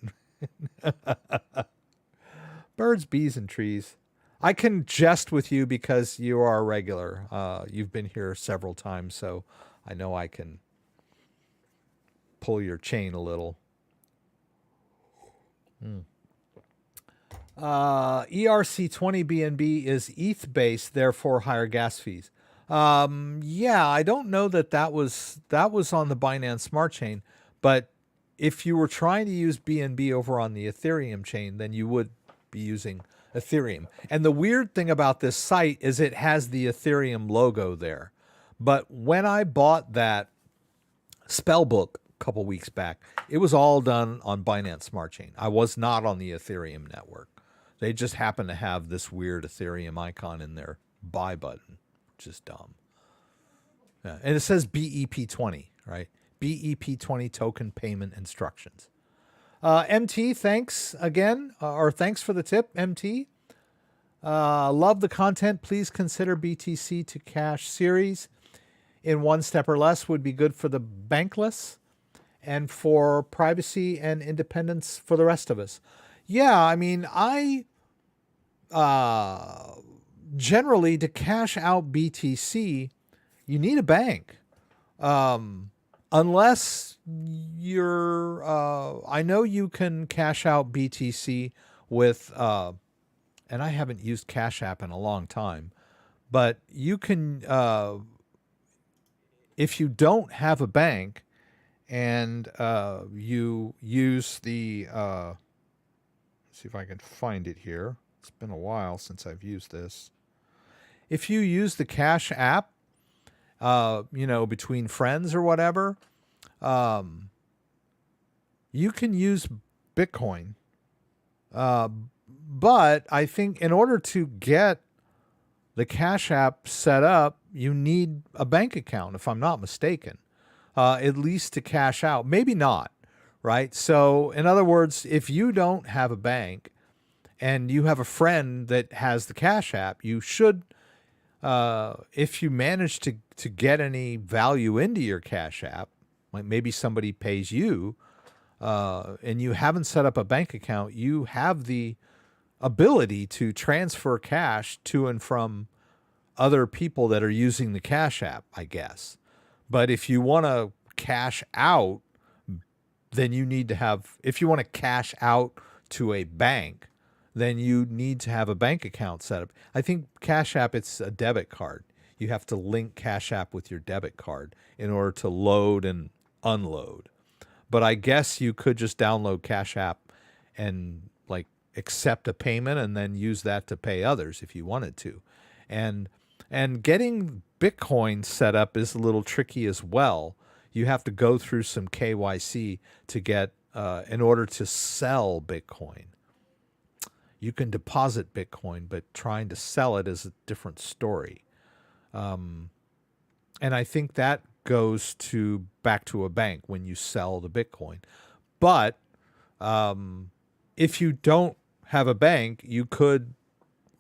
Birds, bees, and trees. I can jest with you because you are a regular. You've been here several times, so I know I can pull your chain a little. ERC20 BNB is ETH based, therefore higher gas fees. Yeah, I don't know that was on the Binance Smart Chain, but if you were trying to use BNB over on the Ethereum chain, then you would be using Ethereum. And the weird thing about this site is it has the Ethereum logo there. But when I bought that spellbook a couple weeks back, it was all done on Binance Smart Chain. I was not on the Ethereum network. They just happen to have this weird Ethereum icon in their buy button, which is dumb. Yeah. And it says BEP20, right? BEP20 token payment instructions. MT, thanks again, or thanks for the tip, MT. Love the content. Please consider BTC to cash series in 1 step or less would be good for the bankless and for privacy and independence for the rest of us. Yeah, I mean, generally to cash out BTC, you need a bank. Unless you're, I know you can cash out BTC with, and I haven't used Cash App in a long time, but you can, if you don't have a bank and you use the, let's see if I can find it here. It's been a while since I've used this. If you use the Cash App, between friends or whatever, you can use Bitcoin. But I think in order to get the Cash App set up, you need a bank account, if I'm not mistaken, at least to cash out. Maybe not, right? So in other words, if you don't have a bank and you have a friend that has the Cash App, you should, if you manage to get any value into your Cash App, like maybe somebody pays you, and you haven't set up a bank account, you have the ability to transfer cash to and from other people that are using the Cash App, I guess. But if you want to cash out, then you need to have, if you want to cash out to a bank, then you need to have a bank account set up. I think Cash App, it's a debit card. You have to link Cash App with your debit card in order to load and unload. But I guess you could just download Cash App and like accept a payment and then use that to pay others if you wanted to. And getting Bitcoin set up is a little tricky as well. You have to go through some KYC to get, in order to sell Bitcoin. You can deposit Bitcoin, but trying to sell it is a different story. And I think that goes back to a bank when you sell the Bitcoin. But if you don't have a bank, you could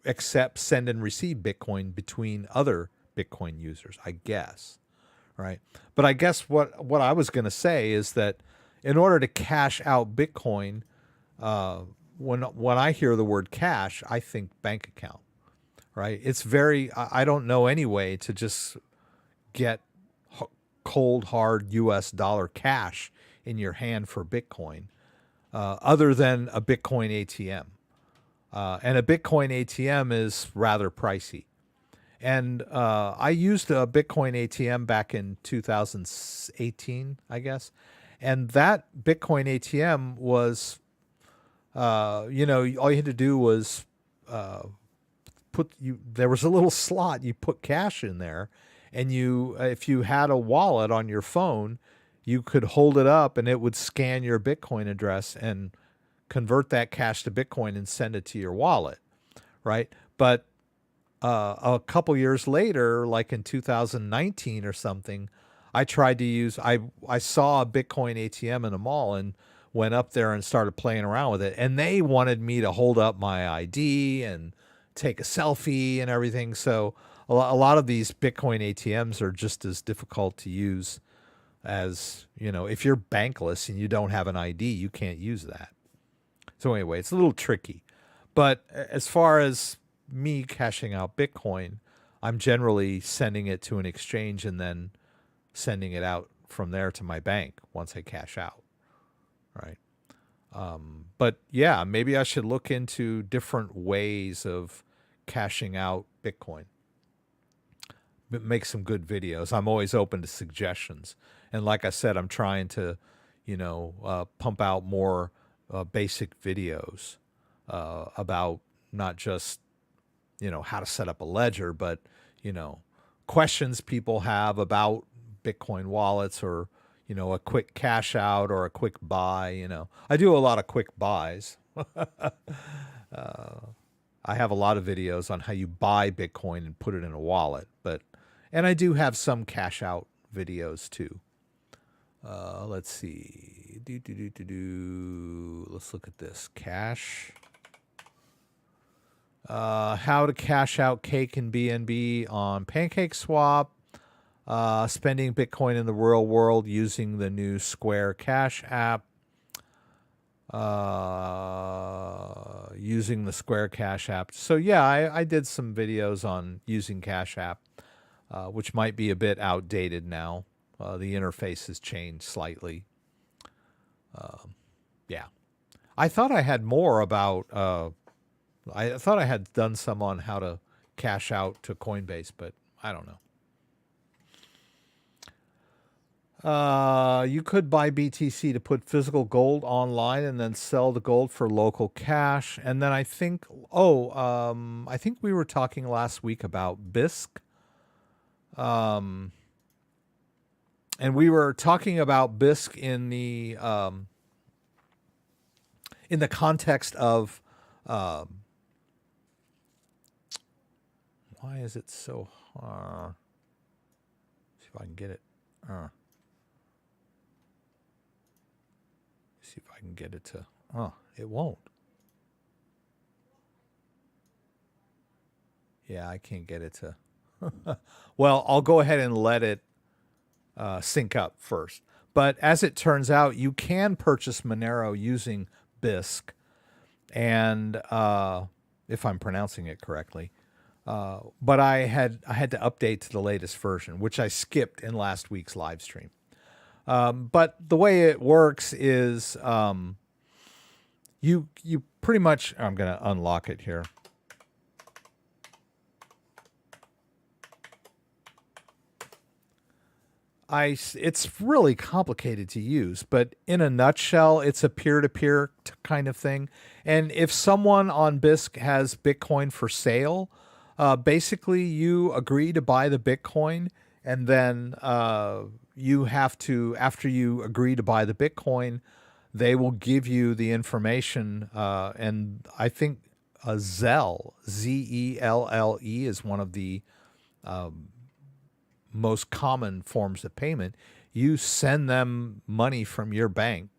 accept, send, and receive Bitcoin between other Bitcoin users, I guess. Right? But I guess what I was going to say is that in order to cash out Bitcoin, when I hear the word cash, I think bank account. Right? It's I don't know any way to just get cold, hard US dollar cash in your hand for Bitcoin, other than a Bitcoin ATM. And a Bitcoin ATM is rather pricey. And I used a Bitcoin ATM back in 2018, I guess. And that Bitcoin ATM was, all you had to do was there was a little slot, you put cash in there, and if you had a wallet on your phone, you could hold it up and it would scan your Bitcoin address and convert that cash to Bitcoin and send it to your wallet, right? But a couple years later, like in 2019 or something, I tried to use, I saw a Bitcoin ATM in a mall and went up there and started playing around with it. And they wanted me to hold up my ID and take a selfie and everything. So a lot of these Bitcoin ATMs are just as difficult to use as, if you're bankless and you don't have an ID, you can't use that. So anyway, it's a little tricky. But as far as me cashing out Bitcoin, I'm generally sending it to an exchange and then sending it out from there to my bank once I cash out, right? But yeah, maybe I should look into different ways of cashing out Bitcoin. Make some good videos. I'm always open to suggestions. And like I said, I'm trying to, pump out more basic videos about not just, how to set up a ledger, but, questions people have about Bitcoin wallets or, a quick cash out or a quick buy. I do a lot of quick buys. I have a lot of videos on how you buy Bitcoin and put it in a wallet, and I do have some cash out videos too. Let's see. Let's look at this. Cash. How to cash out Cake and BNB on PancakeSwap. Spending Bitcoin in the real world using the new Square Cash app. Using the Square Cash app. So yeah, I did some videos on using Cash app, which might be a bit outdated now. The interface has changed slightly. Yeah. I thought I had more about, I thought I had done some on how to cash out to Coinbase, but I don't know. You could buy BTC to put physical gold online and then sell the gold for local cash. And then I think, I think we were talking last week about BISC. And we were talking about BISC in the context of, why is it so hard? See if I can get it. See if I can get it to, it won't. Yeah, I can't get it to. Well, I'll go ahead and let it sync up first. But as it turns out, you can purchase Monero using BISC. And if I'm pronouncing it correctly. But I had to update to the latest version, which I skipped in last week's live stream. But the way it works is you pretty much, I'm going to unlock it here. It's really complicated to use, but in a nutshell, it's a peer-to-peer kind of thing. And if someone on BISC has Bitcoin for sale, basically you agree to buy the Bitcoin, and then you have to, after you agree to buy the Bitcoin, they will give you the information. And I think Zelle, Z-E-L-L-E, is one of the most common forms of payment. You send them money from your bank.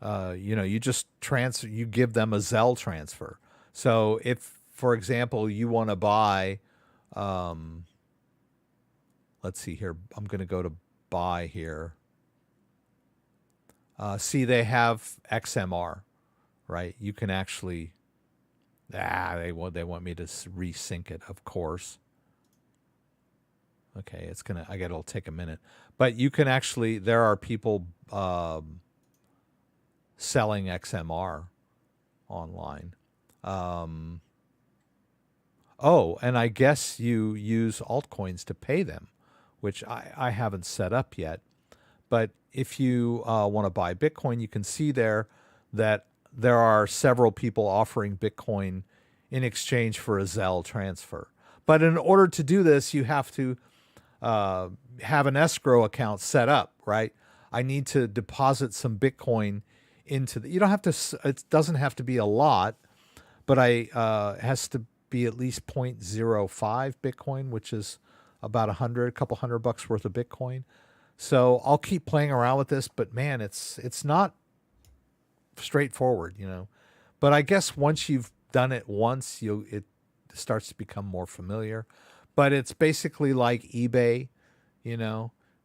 You just transfer, you give them a Zelle transfer. So if, for example, you want to buy, let's see here, I'm going to go to buy here. See, they have XMR, right? You can actually, they want me to resync it, of course. Okay, it'll take a minute. But you can actually, there are people selling XMR online. And I guess you use altcoins to pay them, which I haven't set up yet. But if you want to buy Bitcoin, you can see there that there are several people offering Bitcoin in exchange for a Zelle transfer. But in order to do this, you have to have an escrow account set up, right? I need to deposit some Bitcoin into you don't have to, it doesn't have to be a lot, but it has to be at least 0.05 Bitcoin, which is about a couple $100 worth of Bitcoin. So I'll keep playing around with this, but man, it's not straightforward, but I guess once you've done it once, it starts to become more familiar. But it's basically like eBay,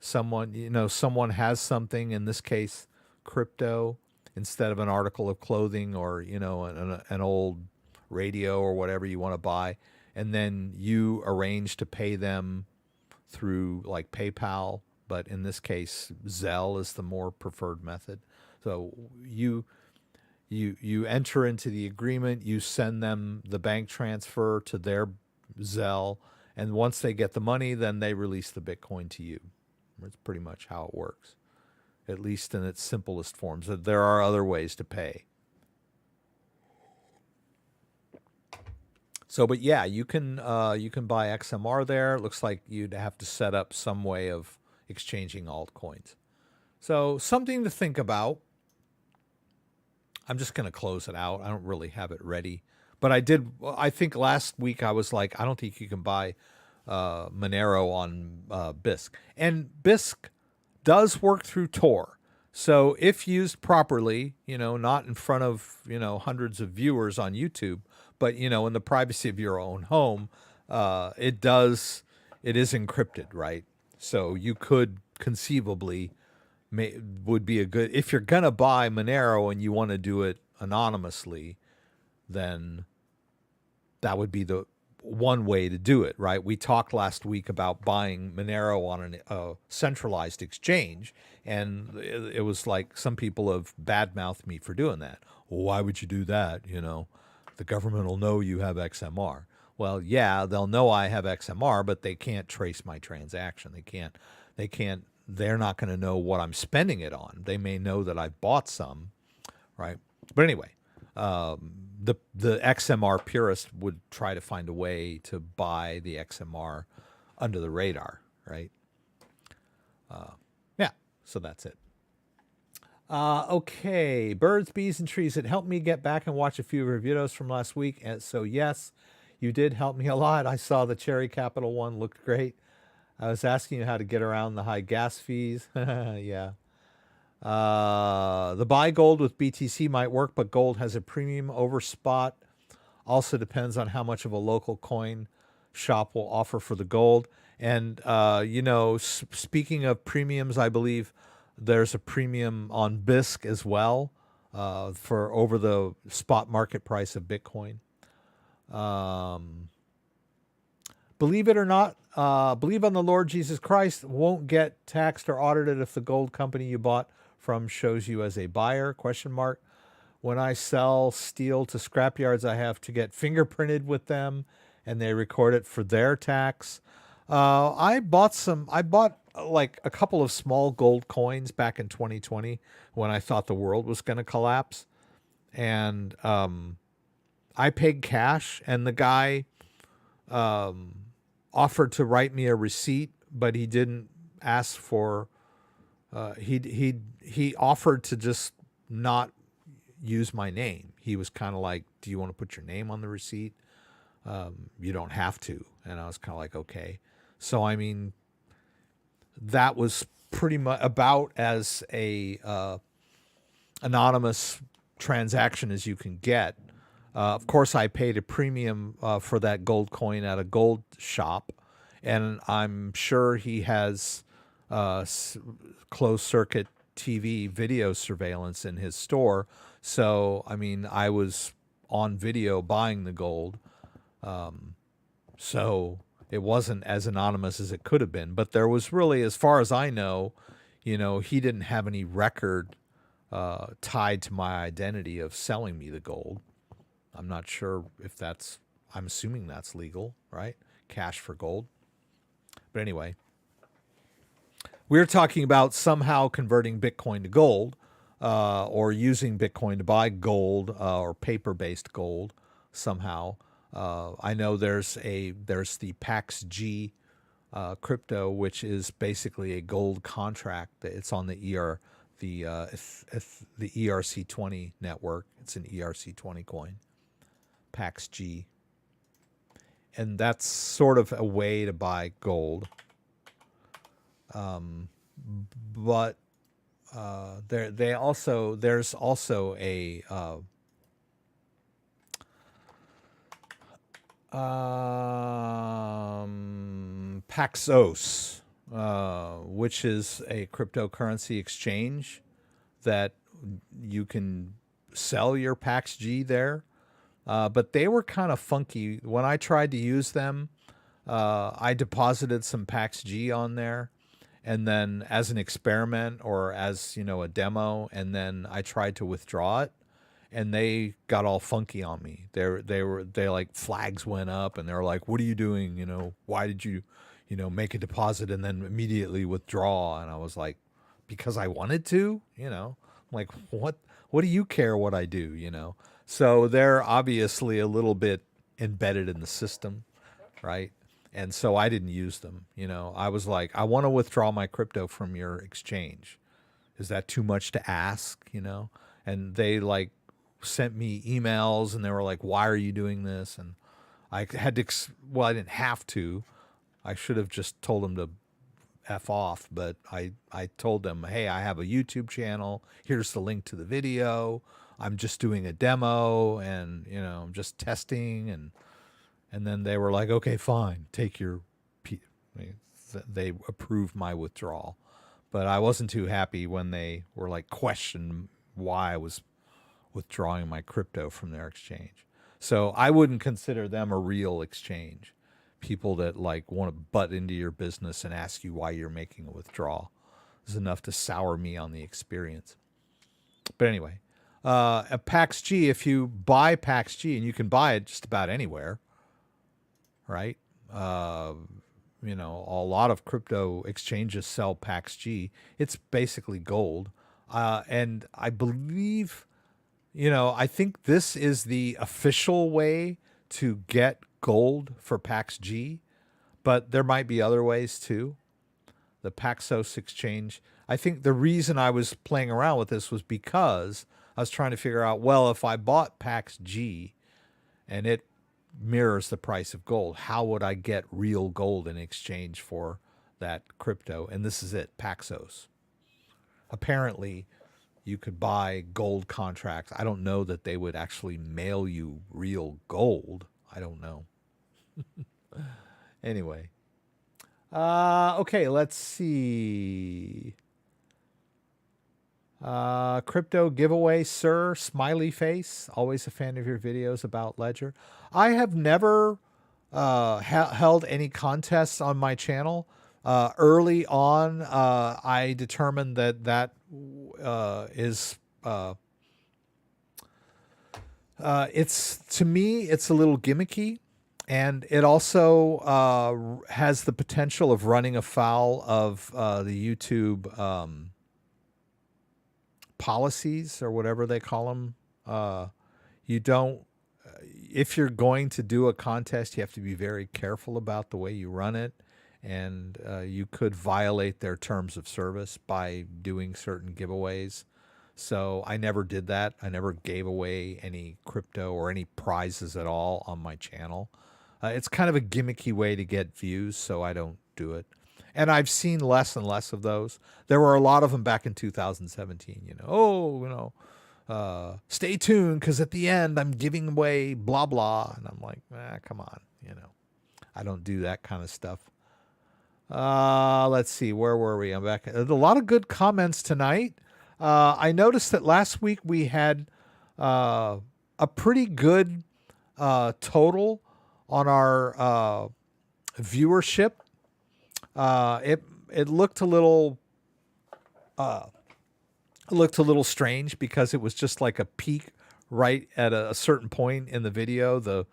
someone has something, in this case, crypto, instead of an article of clothing or, an old radio or whatever you want to buy. And then you arrange to pay them through like PayPal but in this case, Zelle is the more preferred method. So you enter into the agreement, you send them the bank transfer to their Zelle, and once they get the money, then they release the Bitcoin to you. That's pretty much how it works, at least in its simplest forms. There are other ways to pay. So, but yeah, you can buy XMR there. It looks like you'd have to set up some way of exchanging altcoins. So something to think about. I'm just going to close it out. I don't really have it ready. But I think last week I was like, I don't think you can buy Monero on BISC. And BISC does work through Tor. So if used properly, not in front of, hundreds of viewers on YouTube, but, in the privacy of your own home, it is encrypted, right? So you could conceivably would be a good, if you're going to buy Monero and you want to do it anonymously, then that would be the one way to do it, right? We talked last week about buying Monero on a centralized exchange, and it was like some people have badmouthed me for doing that. Well, why would you do that? The government will know you have XMR. Well, yeah, they'll know I have XMR, but they can't trace my transaction. They're not going to know what I'm spending it on. They may know that I bought some, right? But anyway, the XMR purist would try to find a way to buy the XMR under the radar, right? Yeah, so that's it. Okay, birds, bees, and trees. It helped me get back and watch a few of your videos from last week. And so, yes, you did help me a lot. I saw the Cherry Capital one looked great. I was asking you how to get around the high gas fees. Yeah. The buy gold with BTC might work, but gold has a premium over spot. Also depends on how much of a local coin shop will offer for the gold. And, speaking of premiums, I believe there's a premium on BISC as well for over the spot market price of Bitcoin. Believe it or not, believe on the Lord Jesus Christ, won't get taxed or audited if the gold company you bought from shows you as a buyer, ? When I sell steel to scrapyards, I have to get fingerprinted with them, and they record it for their tax. I bought like a couple of small gold coins back in 2020 when I thought the world was going to collapse. And I paid cash, and the guy offered to write me a receipt, but he didn't ask for, he offered to just not use my name. He was kind of like, do you want to put your name on the receipt? You don't have to. And I was kind of like, okay. So, I mean, that was pretty much about as a anonymous transaction as you can get. Of course, I paid a premium for that gold coin at a gold shop, and I'm sure he has closed circuit TV video surveillance in his store. So, I mean, I was on video buying the gold. So it wasn't as anonymous as it could have been. But there was really, as far as I know, he didn't have any record tied to my identity of selling me the gold. I'm not sure if I'm assuming that's legal, right? Cash for gold. But anyway, we're talking about somehow converting Bitcoin to gold, or using Bitcoin to buy gold or paper-based gold somehow. I know there's the PAX-G crypto, which is basically a gold contract. It's on the ERC20 network. It's an ERC20 coin, PAX-G, and that's sort of a way to buy gold. But there's also a Paxos, which is a cryptocurrency exchange that you can sell your PAX-G there. But they were kind of funky. When I tried to use them, I deposited some PAX-G on there, and then as an experiment or as, a demo, and then I tried to withdraw it, and they got all funky on me. They like flags went up, and they were like, "What are you doing? Why did you, make a deposit and then immediately withdraw?" And I was like, "Because I wanted to." Like, what do you care what I do? So they're obviously a little bit embedded in the system, right? And so I didn't use them. I was like, I want to withdraw my crypto from your exchange. Is that too much to ask? And they like sent me emails, and they were like, why are you doing this? And I had to, well, I didn't have to. I should have just told them to F off, but I told them, hey, I have a YouTube channel. Here's the link to the video. I'm just doing a demo, and, I'm just testing. And then they were like, okay, fine, take your, they approved my withdrawal. But I wasn't too happy when they were like questioned why I was withdrawing my crypto from their exchange. So I wouldn't consider them a real exchange. People that like want to butt into your business and ask you why you're making a withdrawal is enough to sour me on the experience. But anyway, at PaxG, if you buy PaxG, and you can buy it just about anywhere, right? A lot of crypto exchanges sell PaxG. It's basically gold. And I believe, I think this is the official way to get gold for PaxG, but there might be other ways too. The Paxos exchange. I think the reason I was playing around with this was because I was trying to figure out, well, if I bought PaxG and it mirrors the price of gold, how would I get real gold in exchange for that crypto? And this is it, Paxos. Apparently, you could buy gold contracts. I don't know that they would actually mail you real gold. I don't know. Anyway. Okay, let's see. Crypto giveaway, sir. Smiley face. Always a fan of your videos about Ledger. I have never held any contests on my channel. Early on, I determined that is it's, to me, it's a little gimmicky, and it also has the potential of running afoul of the YouTube policies, or whatever they call them. You don't, if you're going to do a contest, you have to be very careful about the way you run it, and you could violate their terms of service by doing certain giveaways. So I never did that. I never gave away any crypto or any prizes at all on my channel. It's kind of a gimmicky way to get views, so I don't do it. And I've seen less and less of those. There were a lot of them back in 2017, stay tuned, because at the end I'm giving away blah, blah. And I'm like, come on, I don't do that kind of stuff. Let's see, where were we? I'm back. There's a lot of good comments tonight. I noticed that last week we had a pretty good total on our viewership. It looked a little strange, because it was just like a peak right at a certain point in the video. There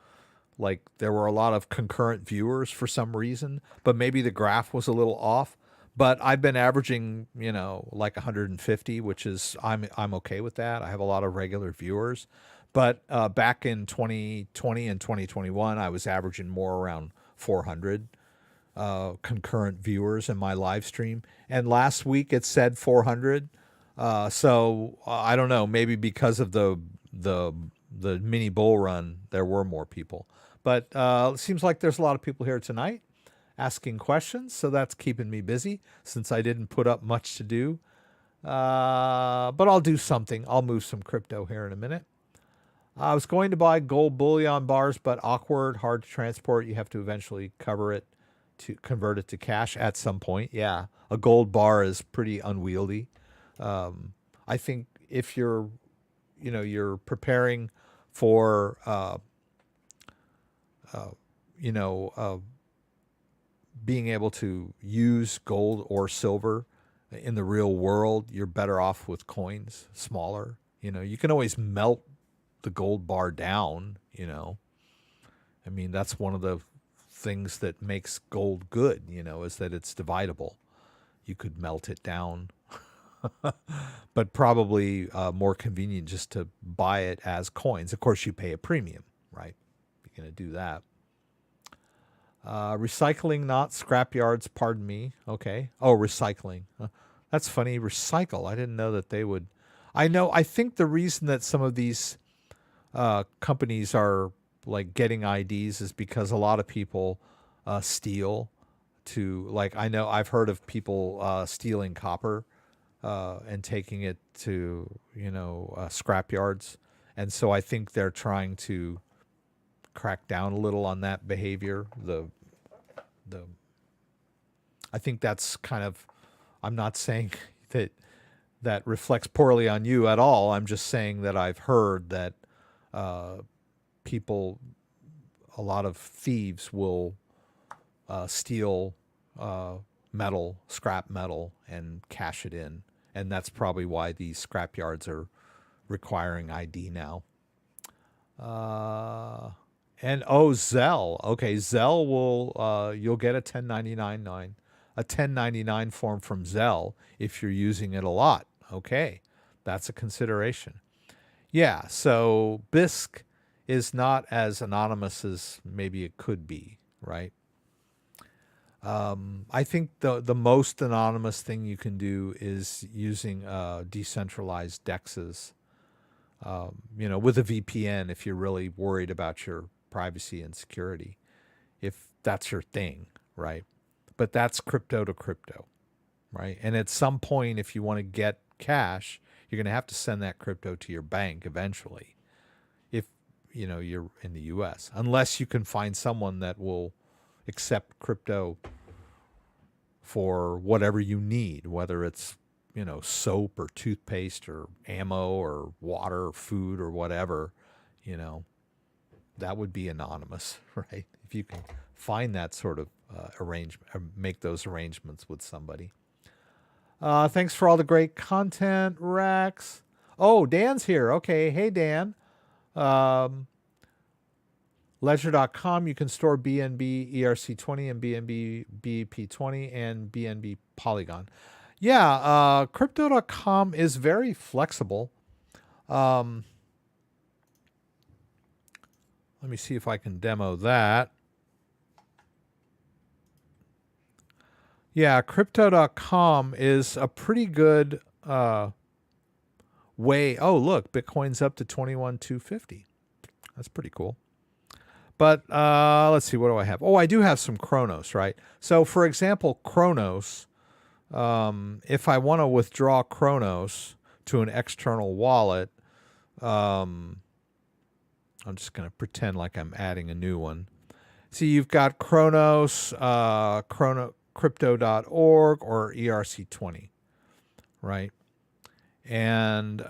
were a lot of concurrent viewers for some reason, but maybe the graph was a little off. But I've been averaging, like 150, which is, I'm okay with that. I have a lot of regular viewers. But back in 2020 and 2021, I was averaging more around 400 concurrent viewers in my live stream. And last week it said 400. So I don't know, maybe because of the mini bull run, there were more people. But it seems like there's a lot of people here tonight asking questions, so that's keeping me busy, since I didn't put up much to do. But I'll do something. I'll move some crypto here in a minute. I was going to buy gold bullion bars, but awkward, hard to transport. You have to eventually cover it to convert it to cash at some point. Yeah, a gold bar is pretty unwieldy. I think if you're preparing for being able to use gold or silver in the real world, you're better off with coins, smaller. You can always melt the gold bar down, I mean, that's one of the things that makes gold good, is that it's dividable. You could melt it down, but probably more convenient just to buy it as coins. Of course, you pay a premium, right? You're going to do that. Recycling, not scrapyards, pardon me. Okay. Oh, recycling. That's funny. Recycle. I didn't know that they would. I think the reason that some of these companies are like getting IDs is because a lot of people steal to, like, I've heard of people stealing copper and taking it to, scrapyards. And so I think they're trying to crack down a little on that behavior. I think that's kind of, I'm not saying that reflects poorly on you at all. I'm just saying that I've heard that people, a lot of thieves will steal metal, scrap metal, and cash it in. And that's probably why these scrap yards are requiring ID now. And Zelle. Okay, Zelle will, you'll get a 1099 form from Zelle if you're using it a lot. Okay, that's a consideration. Yeah, so BISC is not as anonymous as maybe it could be, right? I think the most anonymous thing you can do is using decentralized DEXs, with a VPN if you're really worried about your privacy and security, if that's your thing, right? But that's crypto to crypto, right? And at some point, if you want to get cash, you're going to have to send that crypto to your bank eventually, if you're in the US, unless you can find someone that will accept crypto for whatever you need, whether it's soap or toothpaste or ammo or water or food or whatever. That would be anonymous, right? If you can find that sort of arrangement, or make those arrangements with somebody. Thanks for all the great content, Rex. Oh, Dan's here. Okay. Hey, Dan. Ledger.com, you can store BNB ERC20 and BNB BP20 and BNB Polygon. Yeah, Crypto.com is very flexible. Let me see if I can demo that. Yeah, Crypto.com is a pretty good way. Oh, look, Bitcoin's up to 21,250. That's pretty cool. But let's see, what do I have? Oh, I do have some Chronos, right? So, for example, Chronos, if I want to withdraw Chronos to an external wallet, I'm just going to pretend like I'm adding a new one. See, you've got Chronos, crypto.org, or ERC20, right? And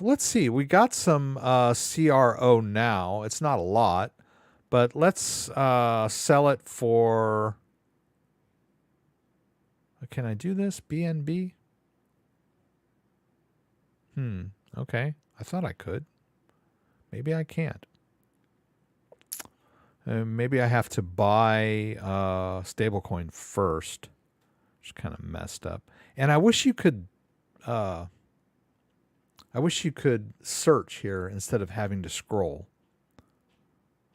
let's see, we got some CRO now. It's not a lot, but let's sell it for, can I do this? BNB? Okay. I thought I could. Maybe I can't. Maybe I have to buy stablecoin first. Just kind of messed up. And I wish you could search here instead of having to scroll.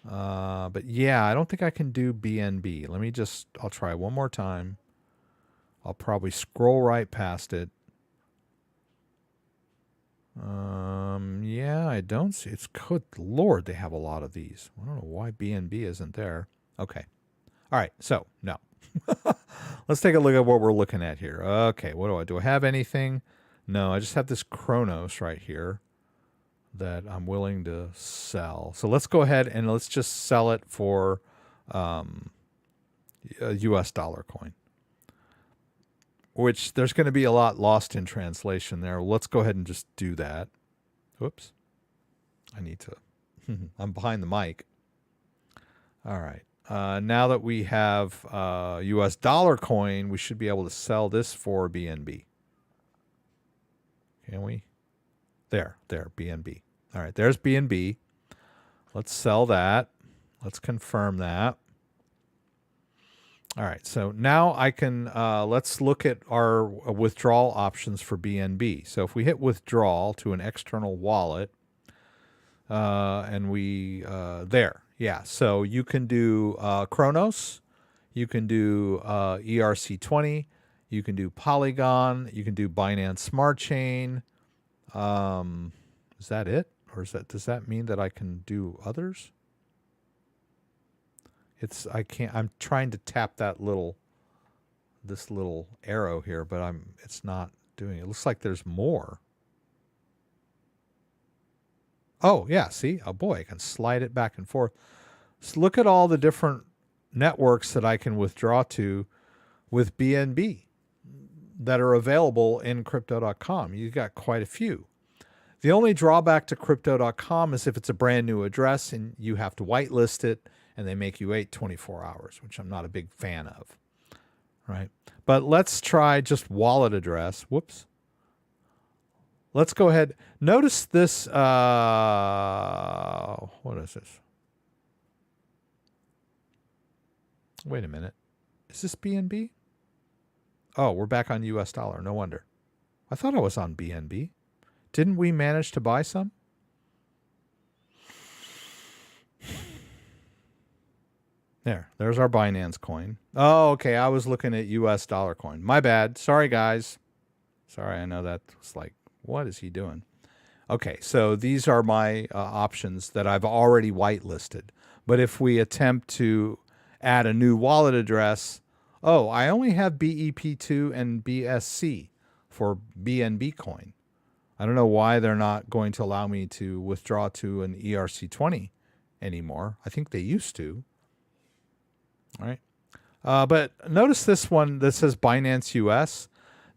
But yeah, I don't think I can do BNB. I'll try one more time. I'll probably scroll right past it. Yeah, I don't see. It's good Lord, they have a lot of these. I don't know why BNB isn't there. Okay. All right. So, no. Let's take a look at what we're looking at here. Okay. What do I have anything? No, I just have this Chronos right here that I'm willing to sell. So let's go ahead and let's just sell it for a US dollar coin, which there's going to be a lot lost in translation there. Let's go ahead and just do that. Whoops. I need to, I'm behind the mic. All right. now that we have US dollar coin, we should be able to sell this for BNB. Can we? There, BNB. All right, there's BNB. Let's sell that. Let's confirm that. All right, so now I can, let's look at our withdrawal options for BNB. So if we hit withdrawal to an external wallet, and we, there, yeah. So you can do Chronos, you can do ERC20, you can do Polygon, you can do Binance Smart Chain. Is that it? Or does that mean that I can do others? I'm trying to tap this little arrow here, but it's not doing it. It looks like there's more. Oh, yeah, see? Oh boy, I can slide it back and forth. So look at all the different networks that I can withdraw to with BNB that are available in crypto.com. You've got quite a few. The only drawback to crypto.com is if it's a brand new address and you have to whitelist it and they make you wait 24 hours, which I'm not a big fan of, right? But let's try just wallet address. Whoops. Let's go ahead. Notice this. What is this? Wait a minute. Is this BNB? Oh, we're back on US dollar. No wonder. I thought I was on BNB. Didn't we manage to buy some? There's our Binance coin. Oh, okay. I was looking at US dollar coin. My bad. Sorry, guys. Sorry, I know that was like, what is he doing? Okay, so these are my options that I've already whitelisted. But if we attempt to add a new wallet address, oh, I only have BEP2 and BSC for BNB coin. I don't know why they're not going to allow me to withdraw to an ERC20 anymore. I think they used to. All right. But notice this one that says Binance US.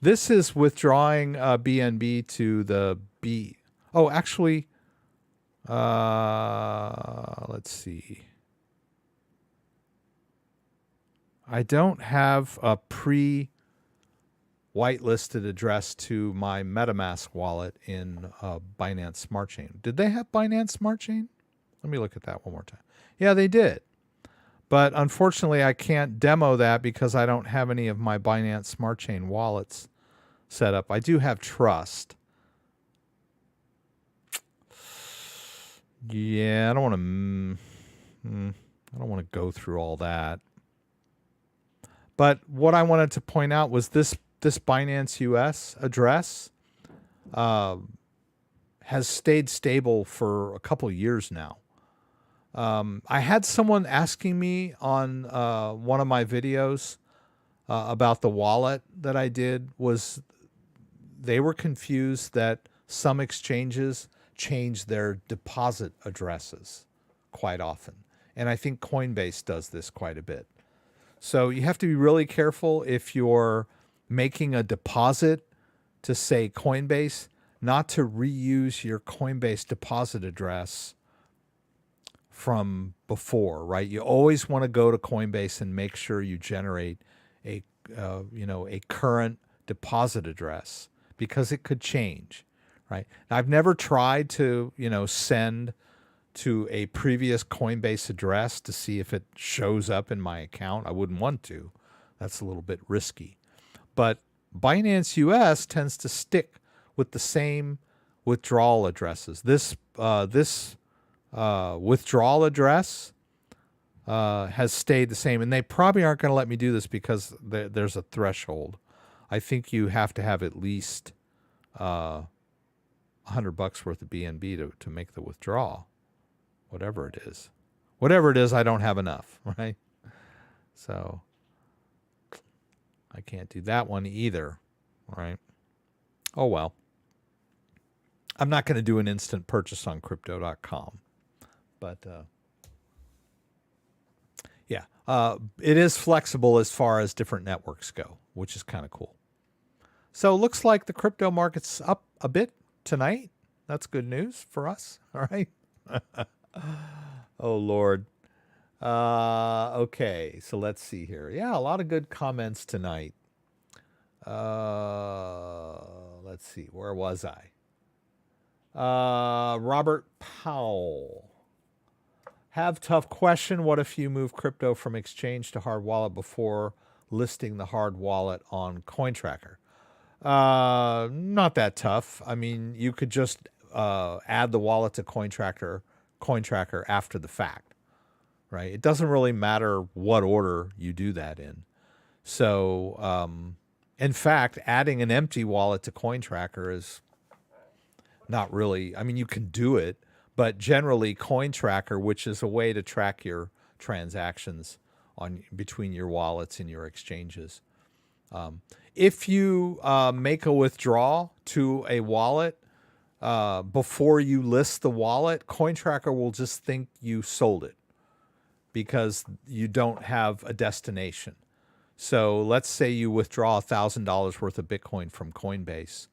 This is withdrawing BNB to the B. Oh, actually, let's see. I don't have a pre-whitelisted address to my MetaMask wallet in Binance Smart Chain. Did they have Binance Smart Chain? Let me look at that one more time. Yeah, they did. But unfortunately, I can't demo that because I don't have any of my Binance Smart Chain wallets set up. I do have Trust. Yeah, I don't want to go through all that. But what I wanted to point out was this Binance US address has stayed stable for a couple years now. I had someone asking me on one of my videos about the wallet that I did. They were confused that some exchanges change their deposit addresses quite often. And I think Coinbase does this quite a bit. So you have to be really careful if you're making a deposit to, say, Coinbase, not to reuse your Coinbase deposit address from before, right? You always want to go to Coinbase and make sure you generate a current deposit address because it could change, right? Now, I've never tried to, send to a previous Coinbase address to see if it shows up in my account. I wouldn't want to. That's a little bit risky. But Binance US tends to stick with the same withdrawal addresses. This withdrawal address has stayed the same, and they probably aren't going to let me do this because there's a threshold. I think you have to have at least $100 worth of BNB to make the withdrawal. Whatever it is, I don't have enough, right? So I can't do that one either, right? Oh, well. I'm not going to do an instant purchase on crypto.com, but yeah, it is flexible as far as different networks go, which is kind of cool. So it looks like the crypto market's up a bit tonight. That's good news for us, all right? Oh, Lord. Okay, so let's see here. Yeah, a lot of good comments tonight. Let's see, where was I? Robert Powell. Have tough question. What if you move crypto from exchange to hard wallet before listing the hard wallet on CoinTracker? Not that tough. I mean, you could just add the wallet to CoinTracker after the fact, right? It doesn't really matter what order you do that in. So, in fact, adding an empty wallet to CoinTracker is not really, I mean, you can do it, but generally CoinTracker, which is a way to track your transactions on between your wallets and your exchanges. If you make a withdrawal to a wallet before you list the wallet, CoinTracker will just think you sold it because you don't have a destination. So let's say you withdraw $1,000 worth of Bitcoin from Coinbase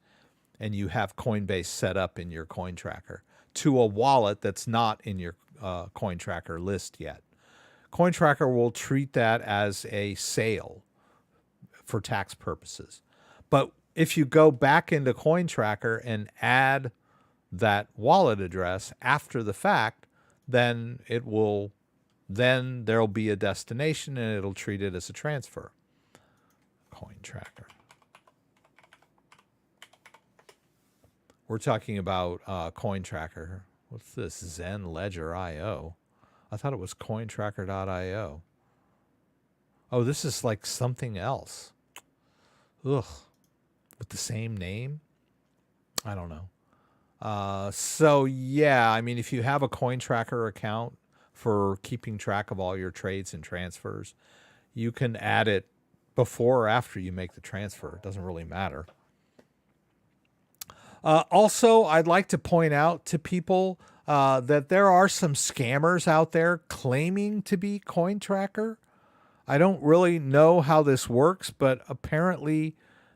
and you have Coinbase set up in your CoinTracker to a wallet that's not in your CoinTracker list yet. CoinTracker will treat that as a sale for tax purposes. But if you go back into CoinTracker and add that wallet address after the fact, then there'll be a destination and it'll treat it as a transfer. CoinTracker. We're talking about CoinTracker. What's this? Zen Ledger IO. I thought it was CoinTracker.io. Oh, this is like something else. Ugh. With the same name? I don't know. So, yeah, I mean, if you have a CoinTracker account for keeping track of all your trades and transfers, you can add it before or after you make the transfer. It doesn't really matter. Also, I'd like to point out to people that there are some scammers out there claiming to be CoinTracker. I don't really know how this works, but apparently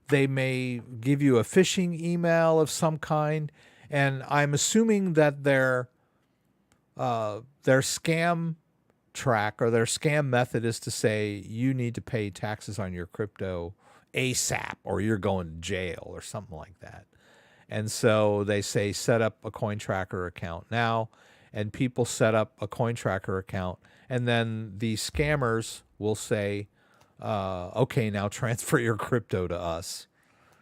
they may give you a phishing email of some kind, and I'm assuming that their scam track or their scam method is to say you need to pay taxes on your crypto ASAP or you're going to jail or something like that. And so they say, set up a CoinTracker account now, and people set up a CoinTracker account. And then the scammers will say, okay, now transfer your crypto to us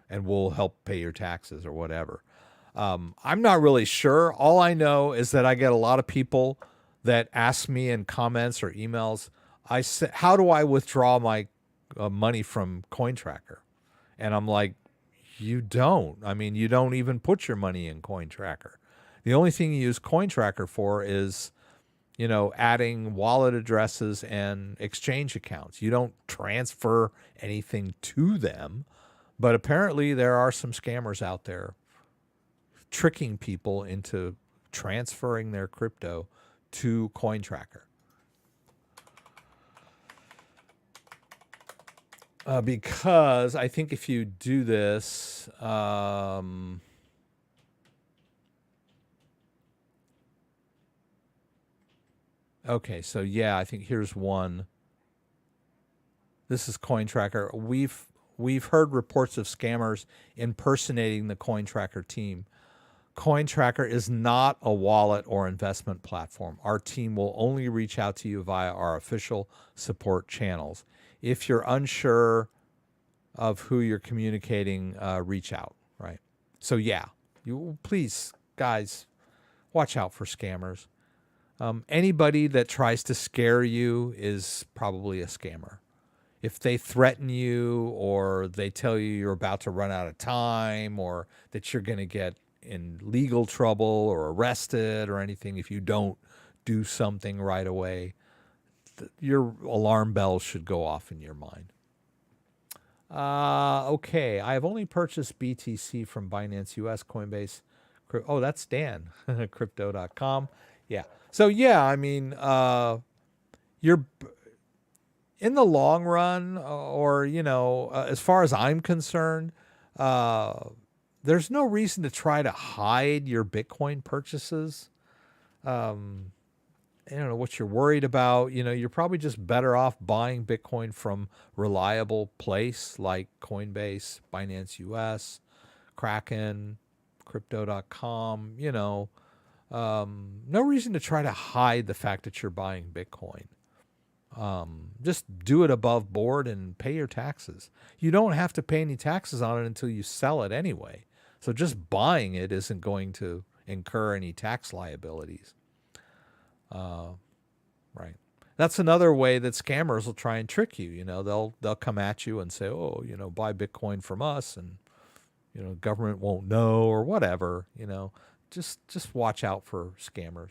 and we'll help pay your taxes or whatever. I'm not really sure. All I know is that I get a lot of people that ask me in comments or emails, I say, how do I withdraw my money from CoinTracker? And I'm like, you don't. I mean, you don't even put your money in CoinTracker. The only thing you use CoinTracker for is, you know, adding wallet addresses and exchange accounts. You don't transfer anything to them, but apparently there are some scammers out there tricking people into transferring their crypto to CoinTracker. Because I think if you do this, okay, so yeah, I think here's one. This is CoinTracker. We've heard reports of scammers impersonating the CoinTracker team. CoinTracker is not a wallet or investment platform. Our team will only reach out to you via our official support channels. If you're unsure of who you're communicating, reach out, right? So yeah, you please, guys, watch out for scammers. Anybody that tries to scare you is probably a scammer. If they threaten you or they tell you you're about to run out of time or that you're going to get in legal trouble or arrested or anything if you don't do something right away, your alarm bells should go off in your mind. Okay, I've only purchased BTC from Binance US, Coinbase. Oh, that's Dan, crypto.com. Yeah. So, yeah, I mean, you're in the long run or, you know, as far as I'm concerned, there's no reason to try to hide your Bitcoin purchases. I don't know what you're worried about. You know, you're probably just better off buying Bitcoin from reliable place like Coinbase, Binance US, Kraken, Crypto.com. You know, no reason to try to hide the fact that you're buying Bitcoin. Just do it above board and pay your taxes. You don't have to pay any taxes on it until you sell it anyway. So just buying it isn't going to incur any tax liabilities. Right. That's another way that scammers will try and trick you. You know, they'll come at you and say, oh, you know, buy Bitcoin from us, and you know, government won't know or whatever. You know, just watch out for scammers.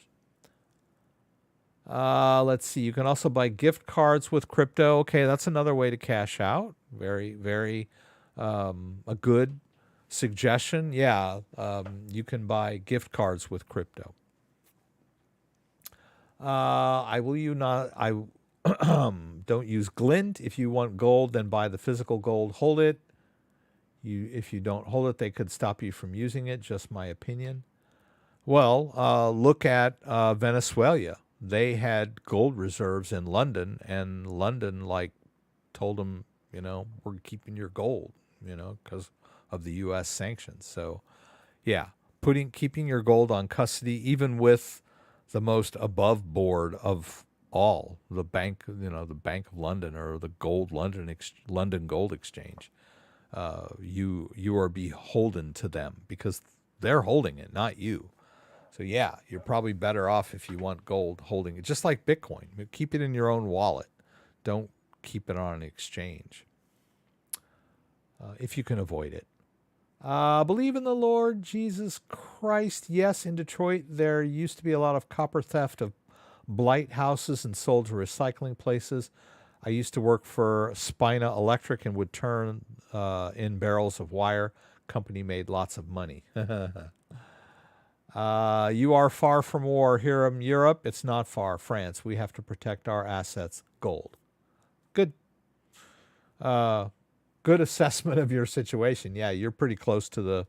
Let's see. You can also buy gift cards with crypto. Okay, that's another way to cash out. Very, very a good suggestion. Yeah, you can buy gift cards with crypto. I don't use glint. If you want gold, then buy the physical gold. Hold it. If you don't hold it, they could stop you from using it. Just my opinion. Well, look at Venezuela. They had gold reserves in London, and London told them, you know, we're keeping your gold, you know, because of the U.S. sanctions. So, yeah, keeping your gold on custody, even with the most above board of all, the bank, you know, the Bank of London or the London Gold Exchange, you are beholden to them because they're holding it, not you. So yeah, you're probably better off if you want gold holding it, just like Bitcoin. Keep it in your own wallet. Don't keep it on an exchange if you can avoid it. Believe in the Lord Jesus Christ. Yes, in Detroit, there used to be a lot of copper theft of blight houses and sold to recycling places. I used to work for Spina Electric and would turn in barrels of wire. Company made lots of money. You are far from war here in Europe. It's not far. France. We have to protect our assets. Gold. Good. Good assessment of your situation. Yeah, you're pretty close to the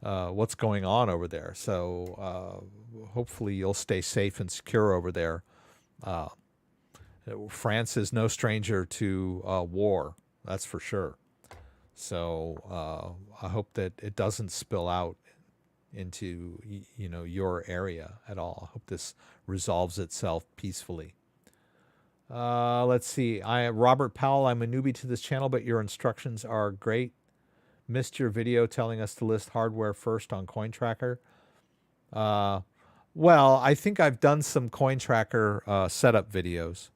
what's going on over there. So hopefully you'll stay safe and secure over there. France is no stranger to war. That's for sure. So I hope that it doesn't spill out into, you know, your area at all. I hope this resolves itself peacefully. Let's see. Robert Powell, I'm a newbie to this channel, but your instructions are great. Missed your video telling us to list hardware first on CoinTracker. Well, I think I've done some CoinTracker setup videos.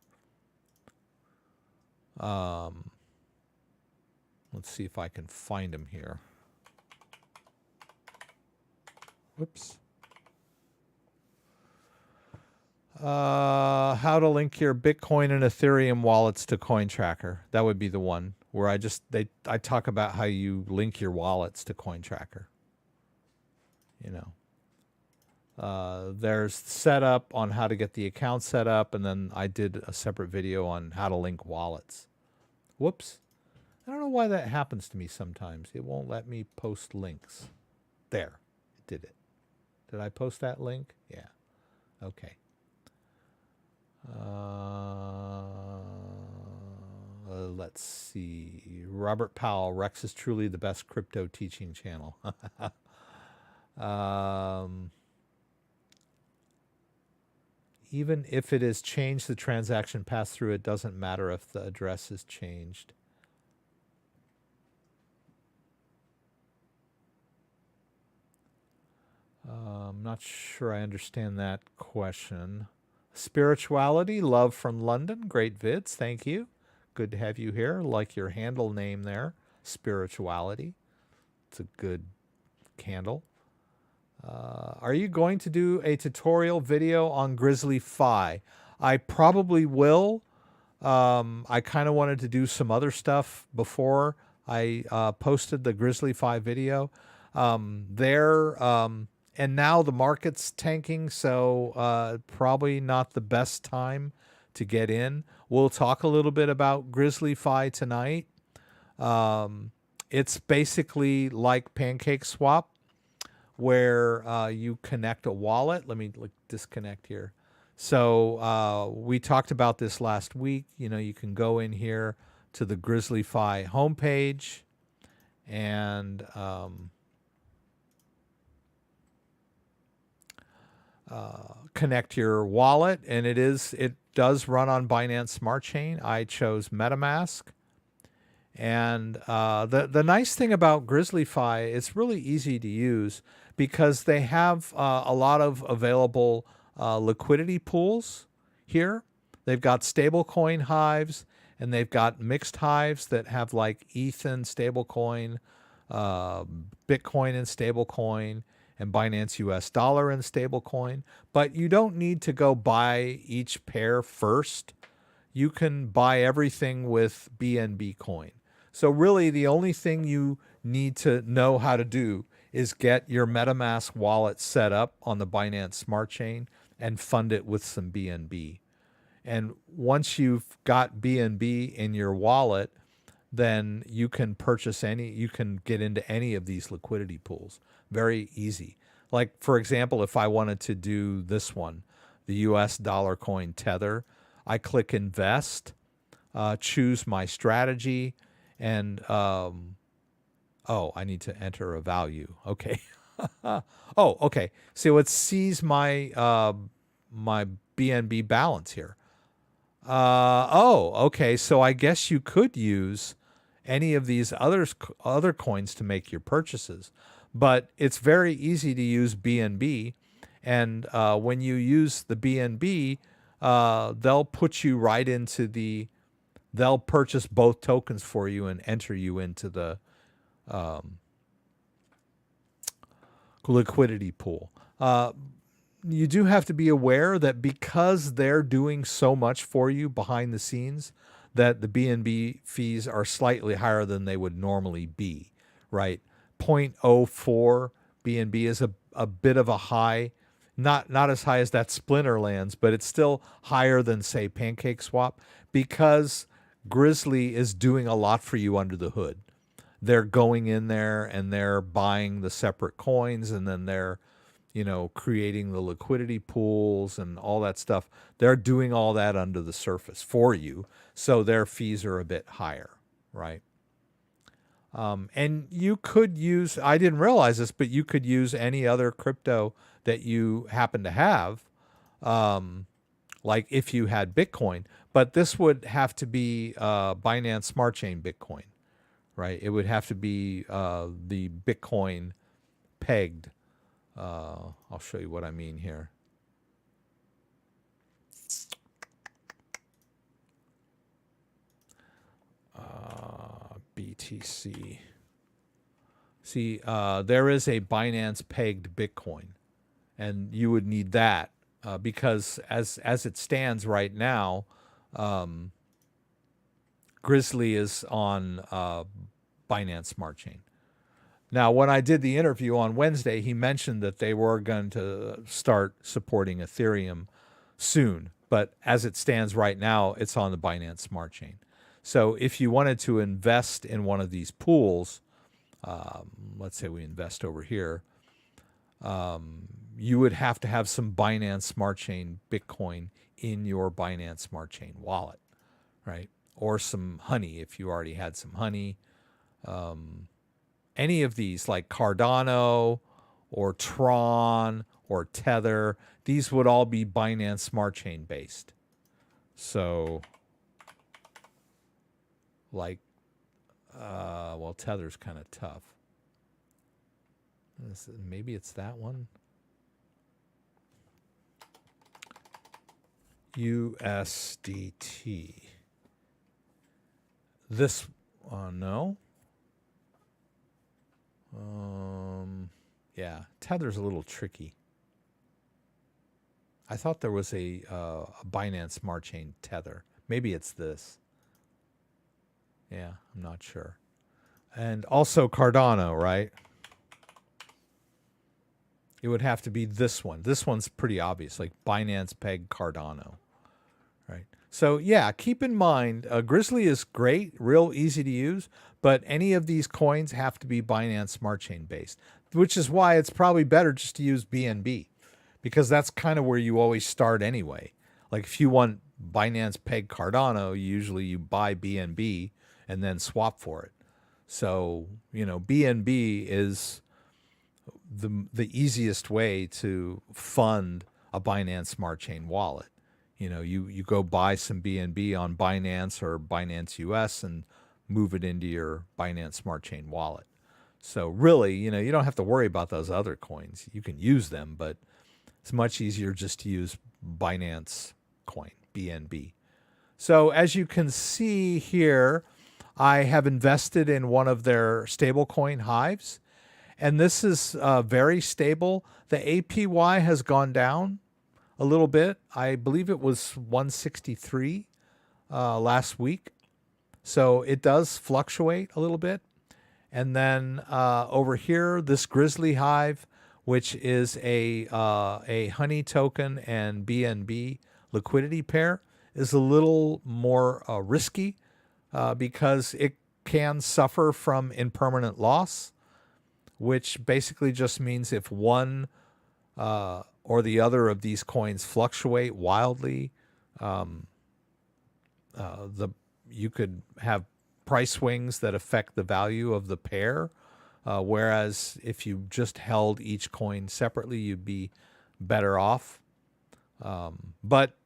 Let's see if I can find them here. Whoops. How to link your Bitcoin and Ethereum wallets to CoinTracker. That would be the one where I talk about how you link your wallets to CoinTracker. You know, there's setup on how to get the account set up, and then I did a separate video on how to link wallets. Whoops. I don't know why that happens to me sometimes. It won't let me post links. There. It did it. Did I post that link? Yeah. Okay. Let's see. Robert Powell, Rex is truly the best crypto teaching channel. Even if it is changed, the transaction passed through, it doesn't matter if the address is changed. I'm not sure I understand that question. Spirituality, love from London. Great vids. Thank you. Good to have you here. Like your handle name there, Spirituality. It's a good candle. Are you going to do a tutorial video on Grizzly Fi? I probably will. I kind of wanted to do some other stuff before I posted the Grizzly Fi video. And now the market's tanking, so probably not the best time to get in. We'll talk a little bit about Grizzly Fi tonight. It's basically like PancakeSwap, where you connect a wallet. Let me disconnect here. So we talked about this last week. You know, you can go in here to the Grizzly Fi homepage and connect your wallet, and it does run on Binance Smart Chain. I chose MetaMask. And the nice thing about Grizzly Fi, it's really easy to use because they have a lot of available liquidity pools here. They've got stablecoin hives, and they've got mixed hives that have like ETH and stablecoin, Bitcoin and stablecoin, and Binance US dollar and stablecoin. But you don't need to go buy each pair first. You can buy everything with BNB coin. So really the only thing you need to know how to do is get your MetaMask wallet set up on the Binance Smart Chain and fund it with some BNB. And once you've got BNB in your wallet, then you can you can get into any of these liquidity pools. Very easy. Like, for example, if I wanted to do this one, the US dollar coin Tether, I click invest, choose my strategy, and oh, I need to enter a value. Okay. Oh, okay. So it sees my my BNB balance here. Oh, okay. So I guess you could use any of these other coins to make your purchases, but it's very easy to use BNB. And when you use the BNB, they'll put you right into they'll purchase both tokens for you and enter you into the liquidity pool. You do have to be aware that because they're doing so much for you behind the scenes, that the BNB fees are slightly higher than they would normally be, right? 0.04 BNB is a bit of a high, not as high as that Splinterlands, but it's still higher than, say, PancakeSwap, because Grizzly is doing a lot for you under the hood. They're going in there and they're buying the separate coins, and then they're, you know, creating the liquidity pools and all that stuff. They're doing all that under the surface for you, so their fees are a bit higher, right? And you could use, I didn't realize this, but you could use any other crypto that you happen to have, like if you had Bitcoin, but this would have to be Binance Smart Chain Bitcoin, right? It would have to be the Bitcoin pegged. I'll show you what I mean here. BTC. See, there is a Binance pegged Bitcoin, and you would need that because as it stands right now, Grizzly is on Binance Smart Chain. Now, when I did the interview on Wednesday, he mentioned that they were going to start supporting Ethereum soon. But as it stands right now, it's on the Binance Smart Chain. So if you wanted to invest in one of these pools, let's say we invest over here, you would have to have some Binance Smart Chain Bitcoin in your Binance Smart Chain wallet, right? Or some Honey if you already had some Honey. Any of these like Cardano or Tron or Tether, these would all be Binance Smart Chain based. So like, well, Tether's kind of tough. Maybe it's that one. USDT. This, no. Yeah, Tether's a little tricky. I thought there was a Binance Smart Chain Tether. Maybe it's this. Yeah, I'm not sure. And also Cardano, right? It would have to be this one. This one's pretty obvious, like Binance Peg Cardano, right? So yeah, keep in mind, Grizzly is great, real easy to use, but any of these coins have to be Binance Smart Chain based, which is why it's probably better just to use BNB, because that's kind of where you always start anyway. Like if you want Binance Peg Cardano, usually you buy BNB and then swap for it. So, BNB is the easiest way to fund a Binance Smart Chain wallet. You go buy some BNB on Binance or Binance US and move it into your Binance Smart Chain wallet. So really, you don't have to worry about those other coins. You can use them, but it's much easier just to use Binance coin, BNB. So as you can see here, I have invested in one of their stablecoin hives, and this is very stable. The APY has gone down a little bit. I believe it was 163 last week. So it does fluctuate a little bit. And then over here, this Grizzly hive, which is a honey token and BNB liquidity pair, is a little more risky because it can suffer from impermanent loss, which basically just means if one or the other of these coins fluctuate wildly, you could have price swings that affect the value of the pair. Whereas if you just held each coin separately, you'd be better off. But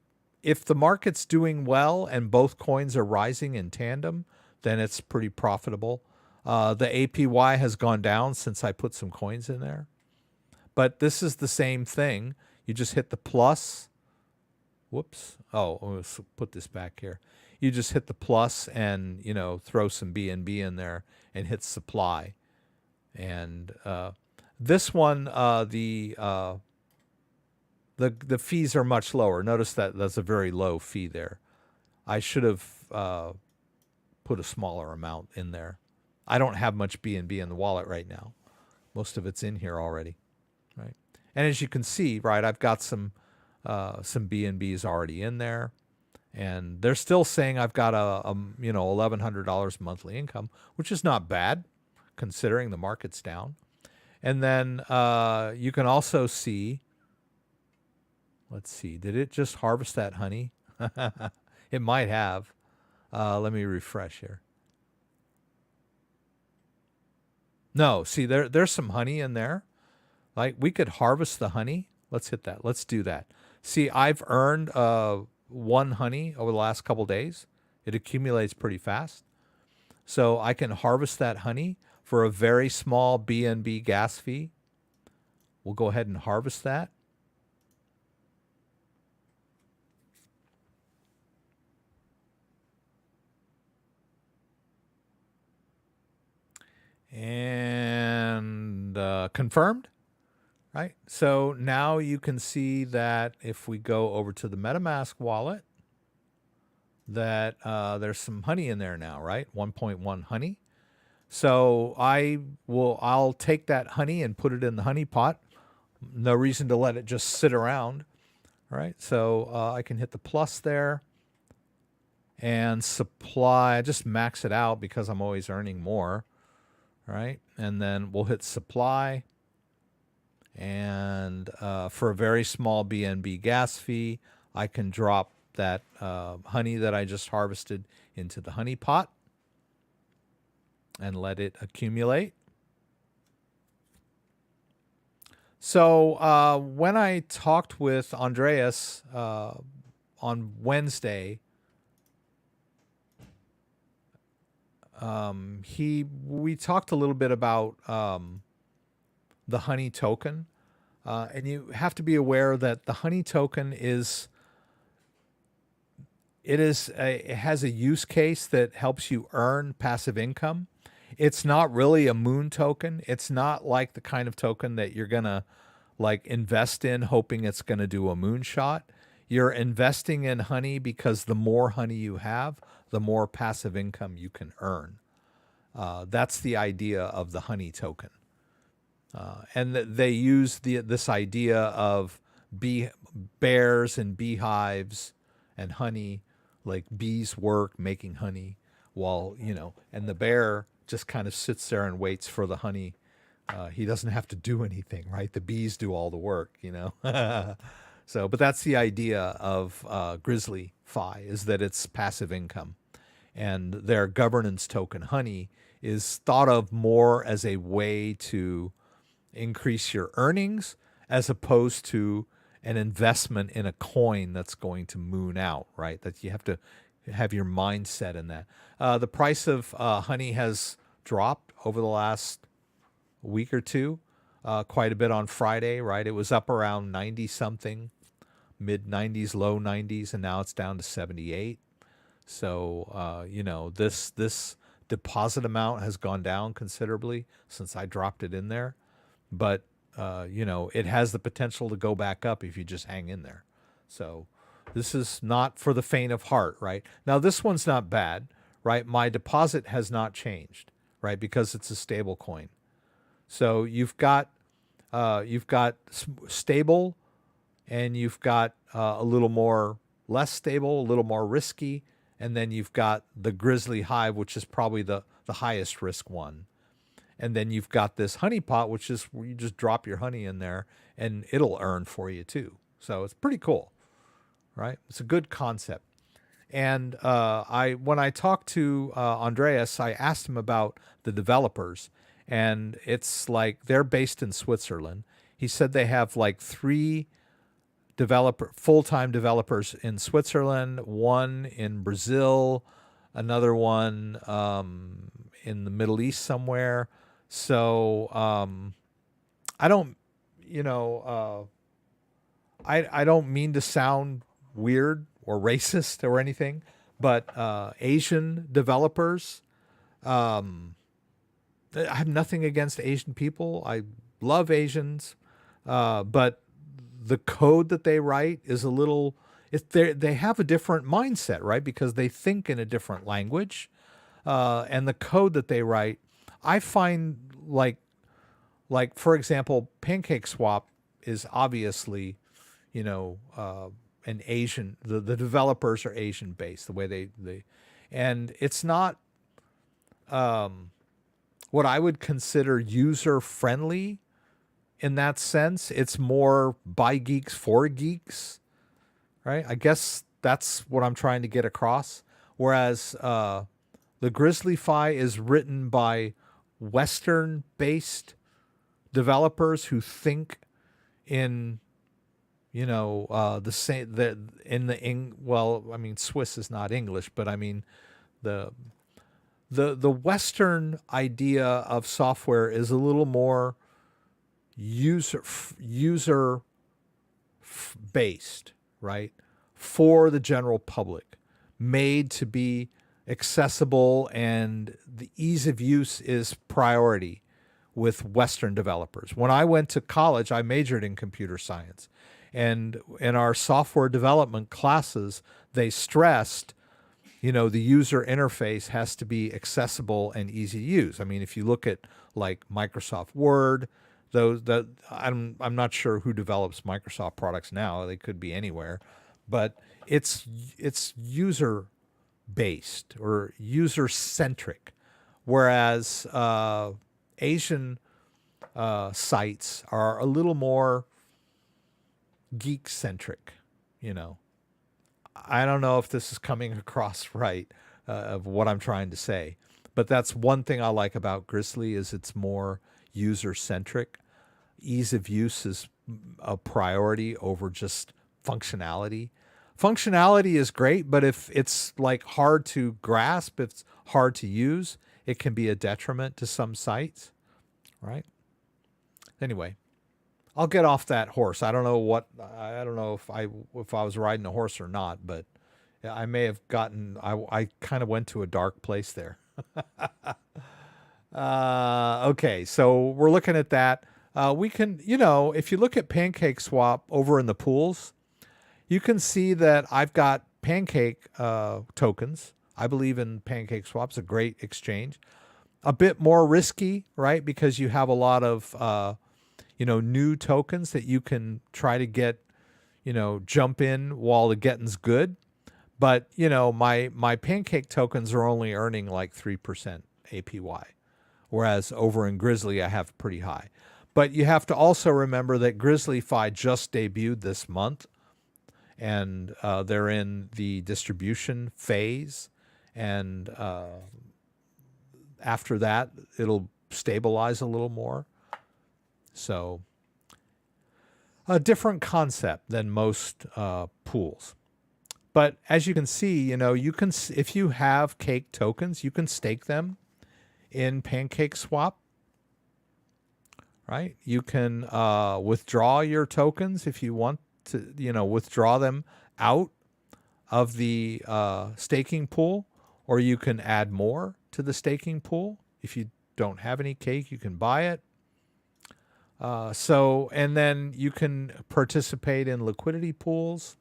if the market's doing well and both coins are rising in tandem, then it's pretty profitable. The APY has gone down since I put some coins in there. But this is the same thing. You just hit the plus. Whoops. Oh, let's put this back here. You just hit the plus and, throw some BNB in there and hit supply. And this one, the fees are much lower. Notice that that's a very low fee there. I should have put a smaller amount in there. I don't have much BNB in the wallet right now. Most of it's in here already, right? And as you can see, right, I've got some BNBs already in there. And they're still saying I've got a $1,100 monthly income, which is not bad considering the market's down. And then you can also see, let's see, did it just harvest that honey? It might have. Let me refresh here. No, see, there's some honey in there. Like we could harvest the honey. Let's hit that. Let's do that. See, I've earned one honey over the last couple days. It accumulates pretty fast. So I can harvest that honey for a very small BNB gas fee. We'll go ahead and harvest that. And confirmed, right? So now you can see that if we go over to the MetaMask wallet, that there's some honey in there now, right? 1.1 honey. So I'll take that honey and put it in the honey pot. No reason to let it just sit around, right? So I can hit the plus there and supply. I just max it out because I'm always earning more, right? And then we'll hit supply. And for a very small BNB gas fee, I can drop that honey that I just harvested into the honey pot and let it accumulate. So when I talked with Andreas on Wednesday, we talked a little bit about the honey token, and you have to be aware that the honey token it has a use case that helps you earn passive income. It's not really a moon token. It's not like the kind of token that you're gonna like invest in hoping it's gonna do a moonshot. You're investing in honey because the more honey you have, the more passive income you can earn. That's the idea of the honey token. And they use this idea of bears and beehives and honey, like bees work making honey while, and the bear just kind of sits there and waits for the honey He doesn't have to do anything, right? The bees do all the work, you know. So, but that's the idea of Grizzly Fi, is that it's passive income, and their governance token Honey is thought of more as a way to increase your earnings as opposed to an investment in a coin that's going to moon out, right? That you have to have your mindset in that. The price of Honey has dropped over the last week or two, quite a bit on Friday, right? It was up around 90 something, mid 90s, low 90s, and now it's down to 78. So, you know, this deposit amount has gone down considerably since I dropped it in there. But, you know, it has the potential to go back up if you just hang in there. So this is not for the faint of heart, right? Now, this one's not bad, right? My deposit has not changed, right? Because it's a stable coin. So you've got stable, and you've got a little more less stable, a little more risky, and then you've got the Grizzly Hive, which is probably the highest risk one. And then you've got this honeypot, which is where you just drop your honey in there and it'll earn for you too. So it's pretty cool, right? It's a good concept. And when I talked to Andreas, I asked him about the developers, and it's like they're based in Switzerland. He said they have like 3 full-time developers in Switzerland, one in Brazil, another one in the Middle East somewhere. So I don't, you know, I don't mean to sound weird or racist or anything, but Asian developers, I have nothing against Asian people. I love Asians, but the code that they write is a little, they have a different mindset, right? Because they think in a different language. And the code that they write, I find like for example, PancakeSwap is obviously, you know, an Asian, the developers are Asian based, the way they and it's not what I would consider user friendly in that sense. It's more by geeks for geeks, right? I guess that's what I'm trying to get across. Whereas the Grizzly Fi is written by Western based developers who think in, you know, the same, well, I mean, Swiss is not English, but I mean, the Western idea of software is a little more user based, right? For the general public, made to be accessible, and the ease of use is priority with Western developers. When I went to college, I majored in computer science, and in our software development classes, they stressed, you know, the user interface has to be accessible and easy to use. I mean, if you look at like Microsoft Word, those that I'm not sure who develops Microsoft products now. They could be anywhere, but it's user based or user centric, whereas Asian sites are a little more geek centric. You know, I don't know if this is coming across right of what I'm trying to say, but that's one thing I like about Grizzly is it's more user centric. Ease of use is a priority over just functionality. Functionality is great, but if it's like hard to grasp, if it's hard to use, it can be a detriment to some sites, right? Anyway, I'll get off that horse. I don't know if I was riding a horse or not, but I may have gotten, I kind of went to a dark place there. Okay, so we're looking at that. We can, you know, if you look at PancakeSwap over in the pools, you can see that I've got Pancake tokens. I believe in PancakeSwap. It's a great exchange. A bit more risky, right? Because you have a lot of, you know, new tokens that you can try to get, you know, jump in while the getting's good. But, you know, my Pancake tokens are only earning like 3% APY. whereas over in Grizzly I have pretty high. But you have to also remember that GrizzlyFi just debuted this month, and they're in the distribution phase, and after that it'll stabilize a little more. So a different concept than most pools. But as you can see, you can, if you have cake tokens, you can stake them in PancakeSwap, right? You can withdraw your tokens if you want to, withdraw them out of the staking pool, or you can add more to the staking pool. If you don't have any cake, you can buy it. And then you can participate in liquidity pools,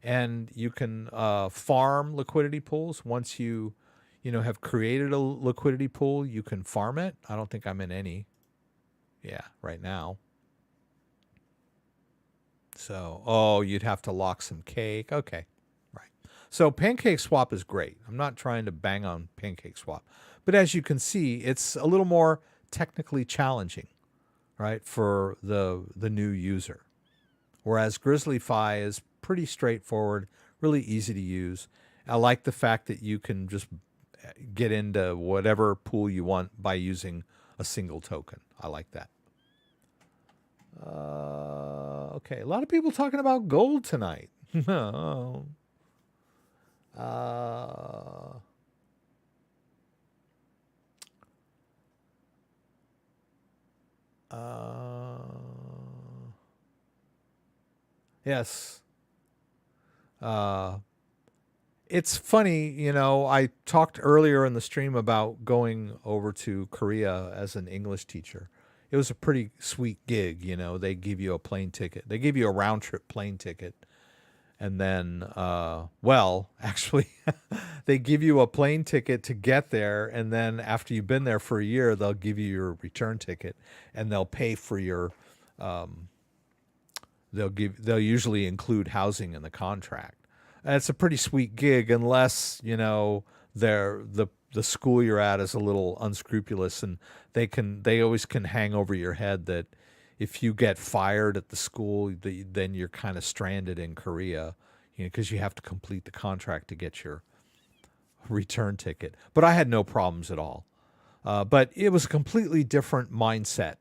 and you can farm liquidity pools. Once you have created a liquidity pool, you can farm it. I don't think I'm in any. Yeah, right now. So, you'd have to lock some cake. Okay, right. So PancakeSwap is great. I'm not trying to bang on PancakeSwap, but as you can see, it's a little more technically challenging, right, for the new user. Whereas GrizzlyFi is pretty straightforward, really easy to use. I like the fact that you can just get into whatever pool you want by using a single token. I like that. Okay, a lot of people talking about gold tonight. Oh. Yes. It's funny, I talked earlier in the stream about going over to Korea as an English teacher. It was a pretty sweet gig, They give you a plane ticket. They give you a round trip plane ticket. And then, actually, they give you a plane ticket to get there. And then after you've been there for a year, they'll give you your return ticket, and they'll pay for your, they'll usually include housing in the contract. And it's a pretty sweet gig, unless, the school you're at is a little unscrupulous, and they always can hang over your head that if you get fired at the school, then you're kind of stranded in Korea, because you have to complete the contract to get your return ticket. But I had no problems at all. But it was a completely different mindset,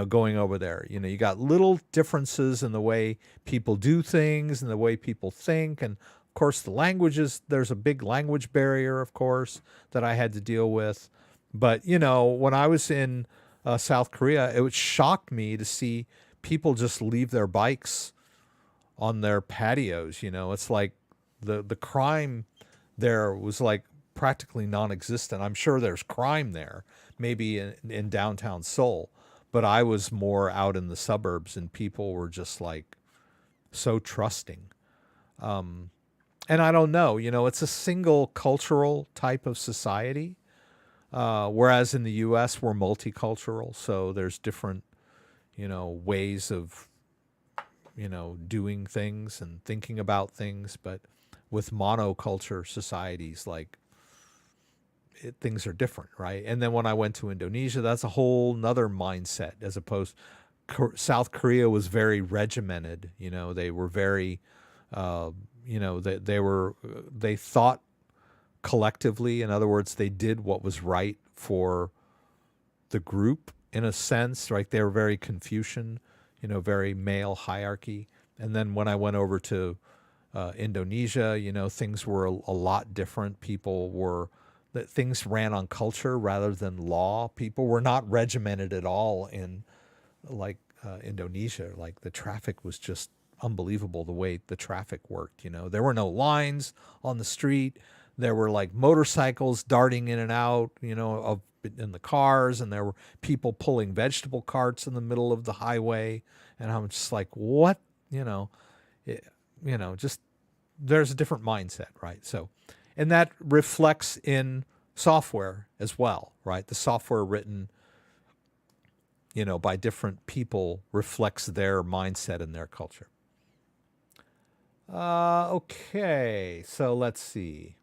going over there. You got little differences in the way people do things and the way people think. And of course, the languages, there's a big language barrier, of course, that I had to deal with. But, when I was in South Korea, it would shock me to see people just leave their bikes on their patios. It's like the crime there was like practically non-existent. I'm sure there's crime there, maybe in downtown Seoul, but I was more out in the suburbs, and people were just like so trusting. And I don't know, it's a single cultural type of society. Whereas in the U.S. we're multicultural, so there's different, ways of, doing things and thinking about things. But with monoculture societies, like things are different, right? And then when I went to Indonesia, that's a whole nother mindset. As opposed, South Korea was very regimented. They were very, they thought collectively. In other words, they did what was right for the group, in a sense, right? They were very Confucian, very male hierarchy. And then when I went over to Indonesia, things were a lot different. That things ran on culture rather than law. People were not regimented at all in Indonesia. Like, the traffic was just unbelievable, the way the traffic worked. There were no lines on the street. There were like motorcycles darting in and out, in the cars, and there were people pulling vegetable carts in the middle of the highway. And I'm just like, what? Just there's a different mindset, right? So, and that reflects in software as well, right? The software written, by different people reflects their mindset and their culture. Okay, so let's see.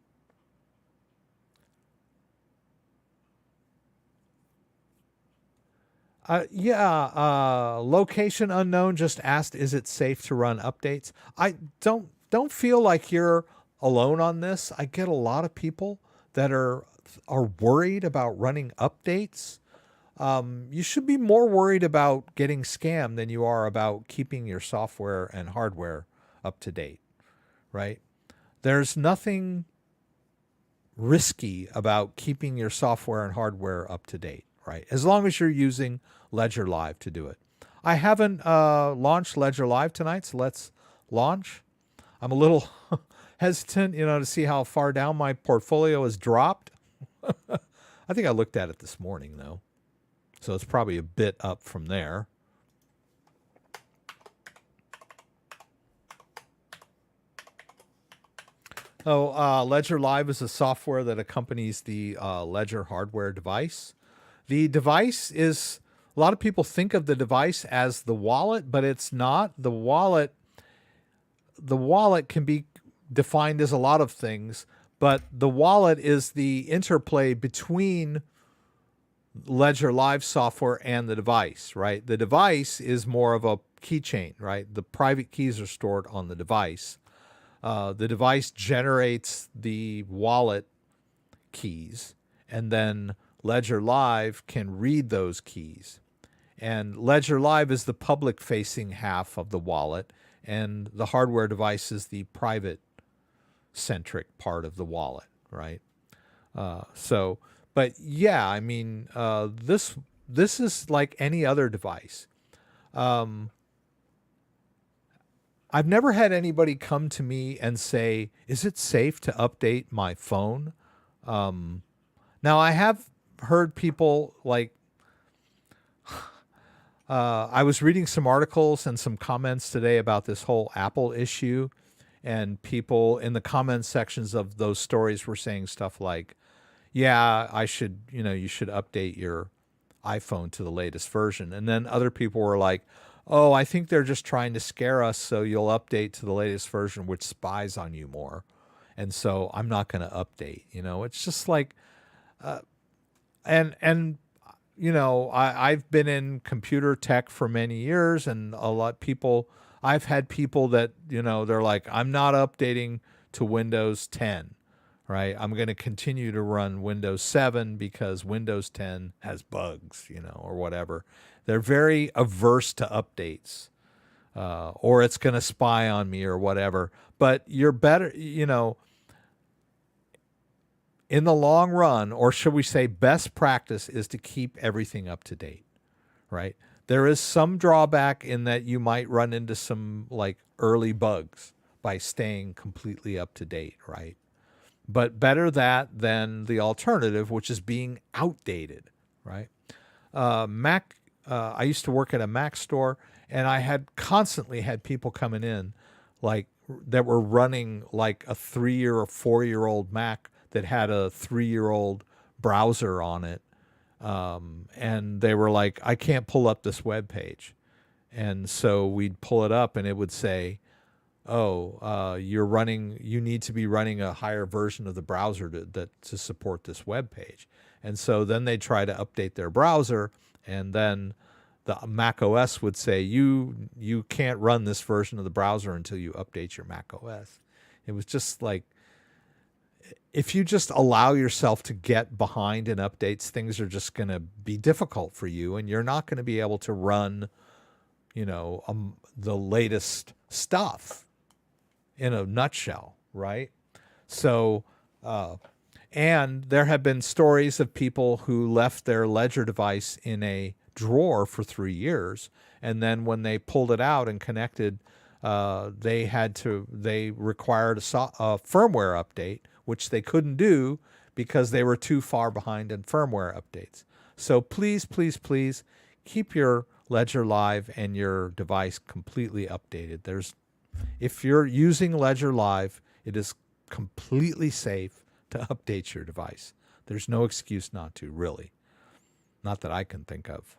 Location unknown just asked, is it safe to run updates? I don't feel like you're alone on this. I get a lot of people that are worried about running updates. You should be more worried about getting scammed than you are about keeping your software and hardware up to date, right? There's nothing risky about keeping your software and hardware up to date, right? As long as you're using Ledger Live to do it. I haven't launched Ledger Live tonight, so let's launch. I'm a little hesitant, to see how far down my portfolio has dropped. I think I looked at it this morning, though. So it's probably a bit up from there. Ledger Live is a software that accompanies the Ledger hardware device. The device is, a lot of people think of the device as the wallet, but it's not. The wallet can be defined as a lot of things, but the wallet is the interplay between Ledger Live software and the device, right? The device is more of a keychain, right? The private keys are stored on the device. The device generates the wallet keys, and then Ledger Live can read those keys. And Ledger Live is the public-facing half of the wallet, and the hardware device is the private-centric part of the wallet, right? But yeah, I mean, this is like any other device. I've never had anybody come to me and say, is it safe to update my phone? Now, I have heard people like, I was reading some articles and some comments today about this whole Apple issue, and people in the comment sections of those stories were saying stuff like, yeah, you should update your iPhone to the latest version. And then other people were like, oh, I think they're just trying to scare us, so you'll update to the latest version, which spies on you more. And so I'm not going to update. It's just like, I've been in computer tech for many years, and I've had people that, they're like, I'm not updating to Windows 10, right? I'm going to continue to run Windows 7 because Windows 10 has bugs, or whatever. They're very averse to updates, or it's going to spy on me or whatever. But you're better, in the long run, or should we say best practice, is to keep everything up to date, right? There is some drawback in that you might run into some like early bugs by staying completely up to date, right? But better that than the alternative, which is being outdated, right? I used to work at a Mac store, and I had constantly had people coming in like that were running like a 3-year or 4-year-old Mac that had a 3-year-old browser on it. And they were like, I can't pull up this web page. And so we'd pull it up and it would say, you need to be running a higher version of the browser to support this web page. And so then they try to update their browser, and then the Mac OS would say, you can't run this version of the browser until you update your Mac OS. It was just like, if you just allow yourself to get behind in updates, things are just going to be difficult for you, and you're not going to be able to run, the latest stuff in a nutshell, right? So, and there have been stories of people who left their Ledger device in a drawer for 3 years, and then when they pulled it out and connected, they required a firmware update, which they couldn't do because they were too far behind in firmware updates. So please, please, please keep your Ledger Live and your device completely updated. If you're using Ledger Live, it is completely safe to update your device. There's no excuse not to, really. Not that I can think of.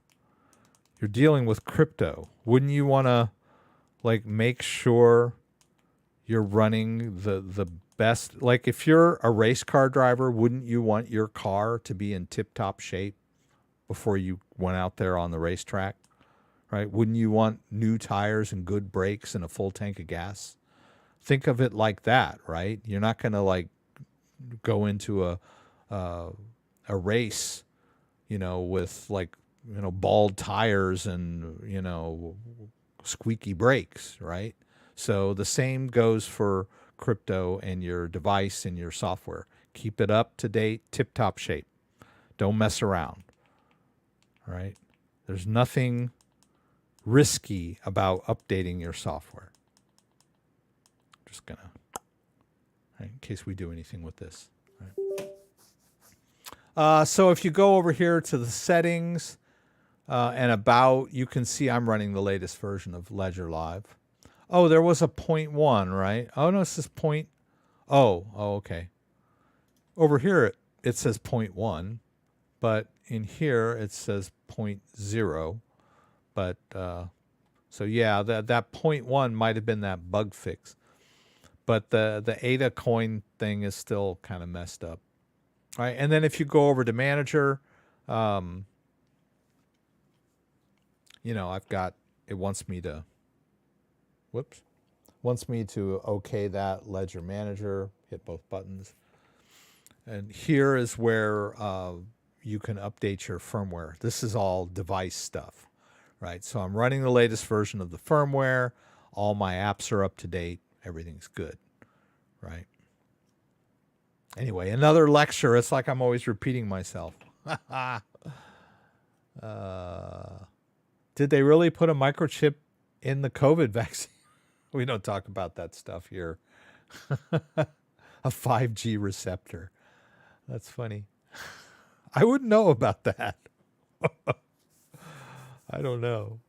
You're dealing with crypto. Wouldn't you want to make sure you're running the best? Like if you're a race car driver, wouldn't you want your car to be in tip-top shape before you went out there on the racetrack, right? Wouldn't you want new tires and good brakes and a full tank of gas? Think of it like that, right? You're not going to like go into a race, with like, bald tires and, squeaky brakes, right? So the same goes for crypto and your device and your software. Keep it up to date, tip-top shape. Don't mess around, right? There's nothing risky about updating your software. Just gonna, right, in case we do anything with this. Right? So if you go over here to the settings and about, you can see I'm running the latest version of Ledger Live. Oh, there was a 0.1, right? Oh, no, it says point. Oh, okay. Over here, it says 0.1, but in here, it says 0.0. But, so yeah, that 0.1 might have been that bug fix. But the ADA coin thing is still kind of messed up. All right, and then if you go over to Manager, I've got, it wants me to okay that Ledger Manager, hit both buttons. And here is where you can update your firmware. This is all device stuff, right? So I'm running the latest version of the firmware. All my apps are up to date. Everything's good, right? Anyway, another lecture. It's like I'm always repeating myself. Did they really put a microchip in the COVID vaccine? We don't talk about that stuff here. A 5G receptor. That's funny. I wouldn't know about that. I don't know.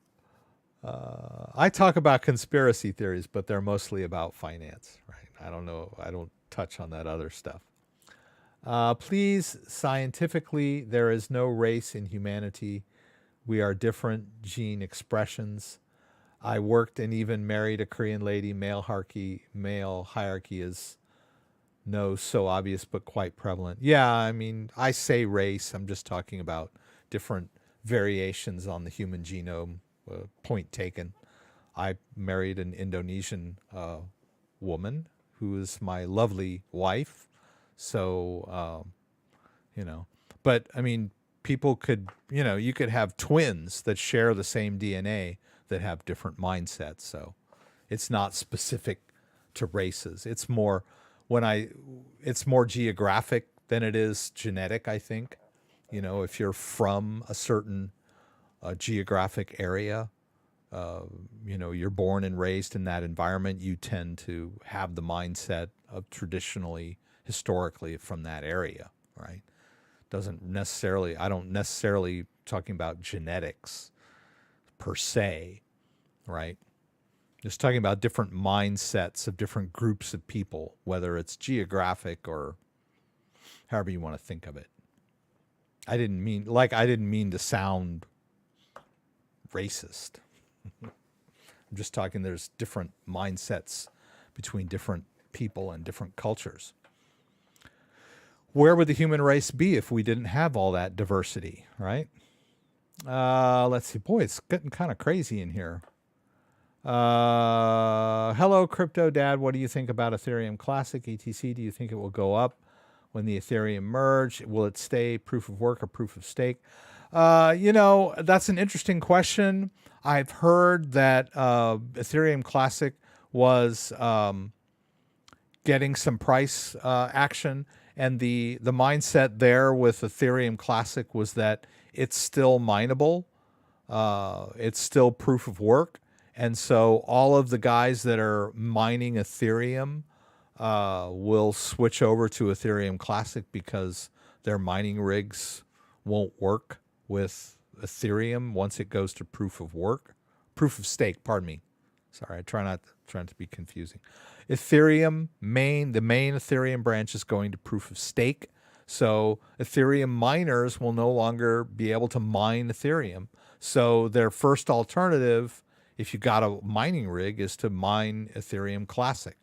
I talk about conspiracy theories, but they're mostly about finance, right? I don't know. I don't touch on that other stuff. Please, scientifically, there is no race in humanity. We are different gene expressions. I worked and even married a Korean lady. Male hierarchy is so obvious, but quite prevalent. Yeah, I mean, I say race. I'm just talking about different variations on the human genome. Point taken. I married an Indonesian woman who is my lovely wife. So, but I mean, people could, you could have twins that share the same DNA that have different mindsets. So it's not specific to races. It's more it's more geographic than it is genetic, I think. If you're from a certain geographic area, you're born and raised in that environment, you tend to have the mindset of historically from that area, right? I don't necessarily talking about genetics per se, right? Just talking about different mindsets of different groups of people, whether it's geographic or however you want to think of it. I didn't mean to sound racist. I'm just talking there's different mindsets between different people and different cultures. Where would the human race be if we didn't have all that diversity, right? Let's see. Boy, it's getting kind of crazy in here. Hello, CryptoDad. What do you think about Ethereum Classic, ETC? Do you think it will go up when the Ethereum merge? Will it stay proof of work or proof of stake? That's an interesting question. I've heard that Ethereum Classic was getting some price action, and the mindset there with Ethereum Classic was that it's still mineable. It's still proof of work. And so all of the guys that are mining Ethereum will switch over to Ethereum Classic because their mining rigs won't work with Ethereum once it goes to proof of stake, pardon me. Sorry, I trying to be confusing. Ethereum the main Ethereum branch is going to proof of stake. So Ethereum miners will no longer be able to mine Ethereum. So their first alternative, if you got a mining rig, is to mine Ethereum Classic.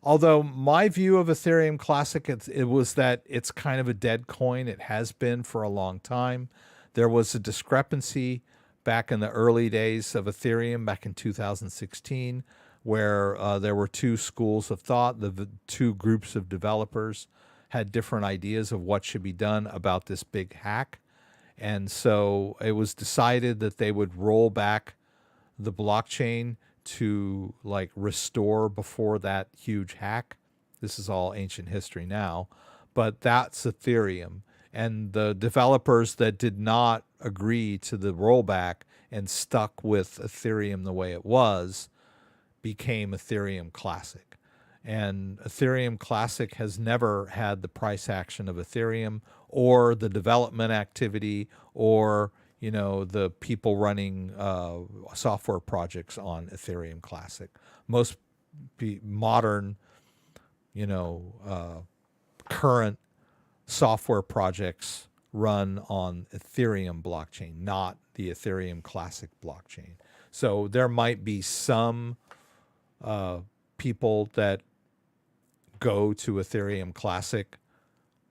Although my view of Ethereum Classic, it was that it's kind of a dead coin. It has been for a long time. there was a discrepancy back in the early days of Ethereum, back in 2016, where there were two schools of thought. The two groups of developers had different ideas of what should be done about this big hack. And so it was decided that they would roll back the blockchain to like restore before that huge hack. This is all ancient history now, but that's Ethereum. And the developers that did not agree to the rollback and stuck with Ethereum the way it was became Ethereum Classic. And Ethereum Classic has never had the price action of Ethereum or the development activity or, you know, the people running software projects on Ethereum Classic. Most modern, you know, current software projects run on Ethereum blockchain, not the Ethereum Classic blockchain. So there might be some people that go to Ethereum Classic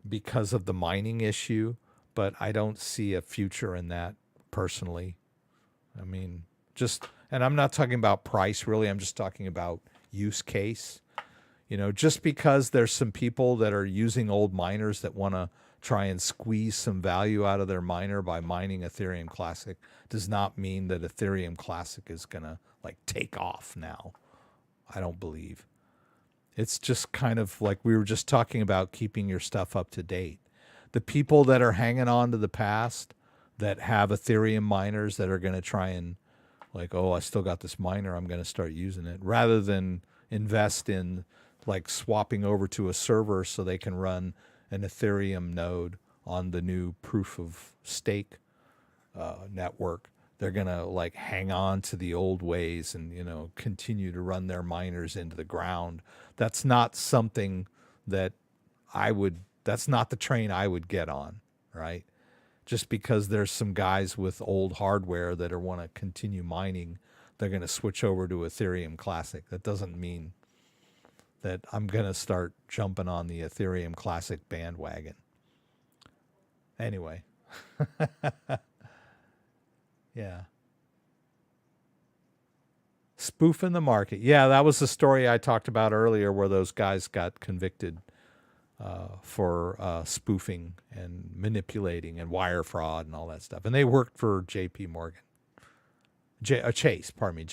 because of the mining issue, but I don't see a future in that personally. I mean, and I'm not talking about price really, I'm just talking about use case. You know, just because there's some people that are using old miners that want to try and squeeze some value out of their miner by mining Ethereum Classic does not mean that Ethereum Classic is going to like take off now. I don't believe. It's just kind of like we were just talking about keeping your stuff up to date. The people that are hanging on to the past that have Ethereum miners that are going to try and like, oh, I still got this miner, I'm going to start using it, rather than invest in like swapping over to a server so they can run an Ethereum node on the new proof of stake network. They're going to like hang on to the old ways and, you know, continue to run their miners into the ground. That's not something that that's not the train I would get on, right? Just because there's some guys with old hardware that want to continue mining, they're going to switch over to Ethereum Classic. That doesn't mean that I'm going to start jumping on the Ethereum Classic bandwagon. Anyway. Yeah. Spoofing the market. Yeah, that was the story I talked about earlier where those guys got convicted for spoofing and manipulating and wire fraud and all that stuff. And they worked for JP Morgan. Chase, pardon me.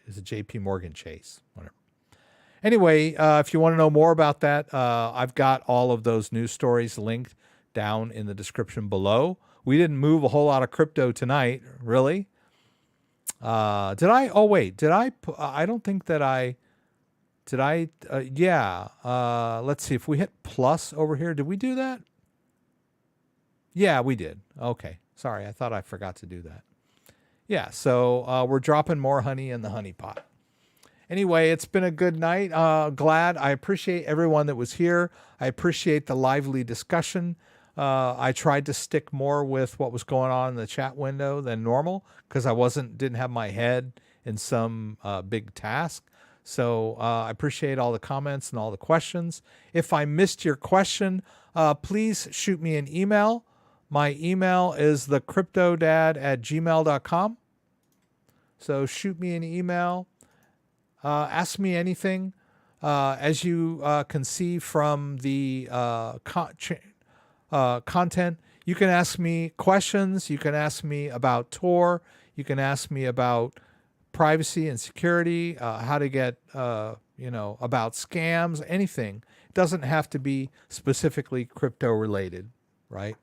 Is it JP Morgan Chase? Whatever. Anyway, if you want to know more about that, I've got all of those news stories linked down in the description below. We didn't move a whole lot of crypto tonight, really. Did I? Oh, wait. Did I? I don't think that I... Did I? Yeah. Let's see. If we hit plus over here, did we do that? Yeah, we did. Okay. Sorry. I thought I forgot to do that. Yeah. So we're dropping more honey in the honey pot. Anyway, it's been a good night. Glad. I appreciate everyone that was here. I appreciate the lively discussion. I tried to stick more with what was going on in the chat window than normal because I didn't have my head in some big task. So I appreciate all the comments and all the questions. If I missed your question, please shoot me an email. My email is thecryptodad@gmail.com. So shoot me an email. Ask me anything. As you can see from the content, you can ask me questions. You can ask me about Tor. You can ask me about privacy and security, how to get, about scams, anything. It doesn't have to be specifically crypto related, right?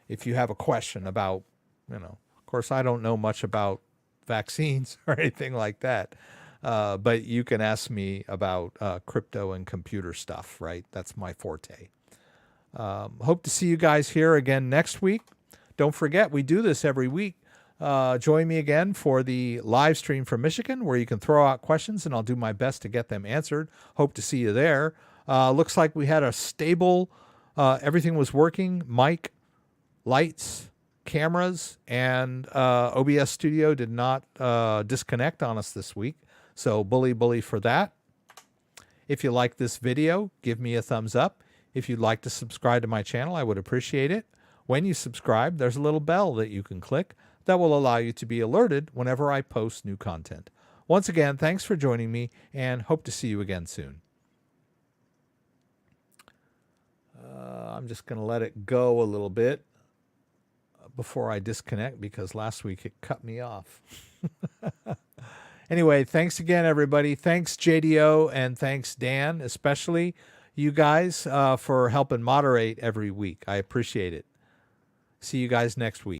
If you have a question about, of course, I don't know much about vaccines or anything like that. But you can ask me about crypto and computer stuff, right? That's my forte. Hope to see you guys here again next week. Don't forget, we do this every week. Join me again for the live stream from Michigan where you can throw out questions and I'll do my best to get them answered. Hope to see you there. Looks like we had a stable, everything was working. Mic, lights, cameras, and OBS Studio did not disconnect on us this week. So bully for that. If you like this video, give me a thumbs up. If you'd like to subscribe to my channel, I would appreciate it. When you subscribe, there's a little bell that you can click that will allow you to be alerted whenever I post new content. Once again, thanks for joining me, and hope to see you again soon. I'm just going to let it go a little bit before I disconnect, because last week it cut me off. Anyway, thanks again, everybody. Thanks, JDO, and thanks, Dan, especially you guys for helping moderate every week. I appreciate it. See you guys next week.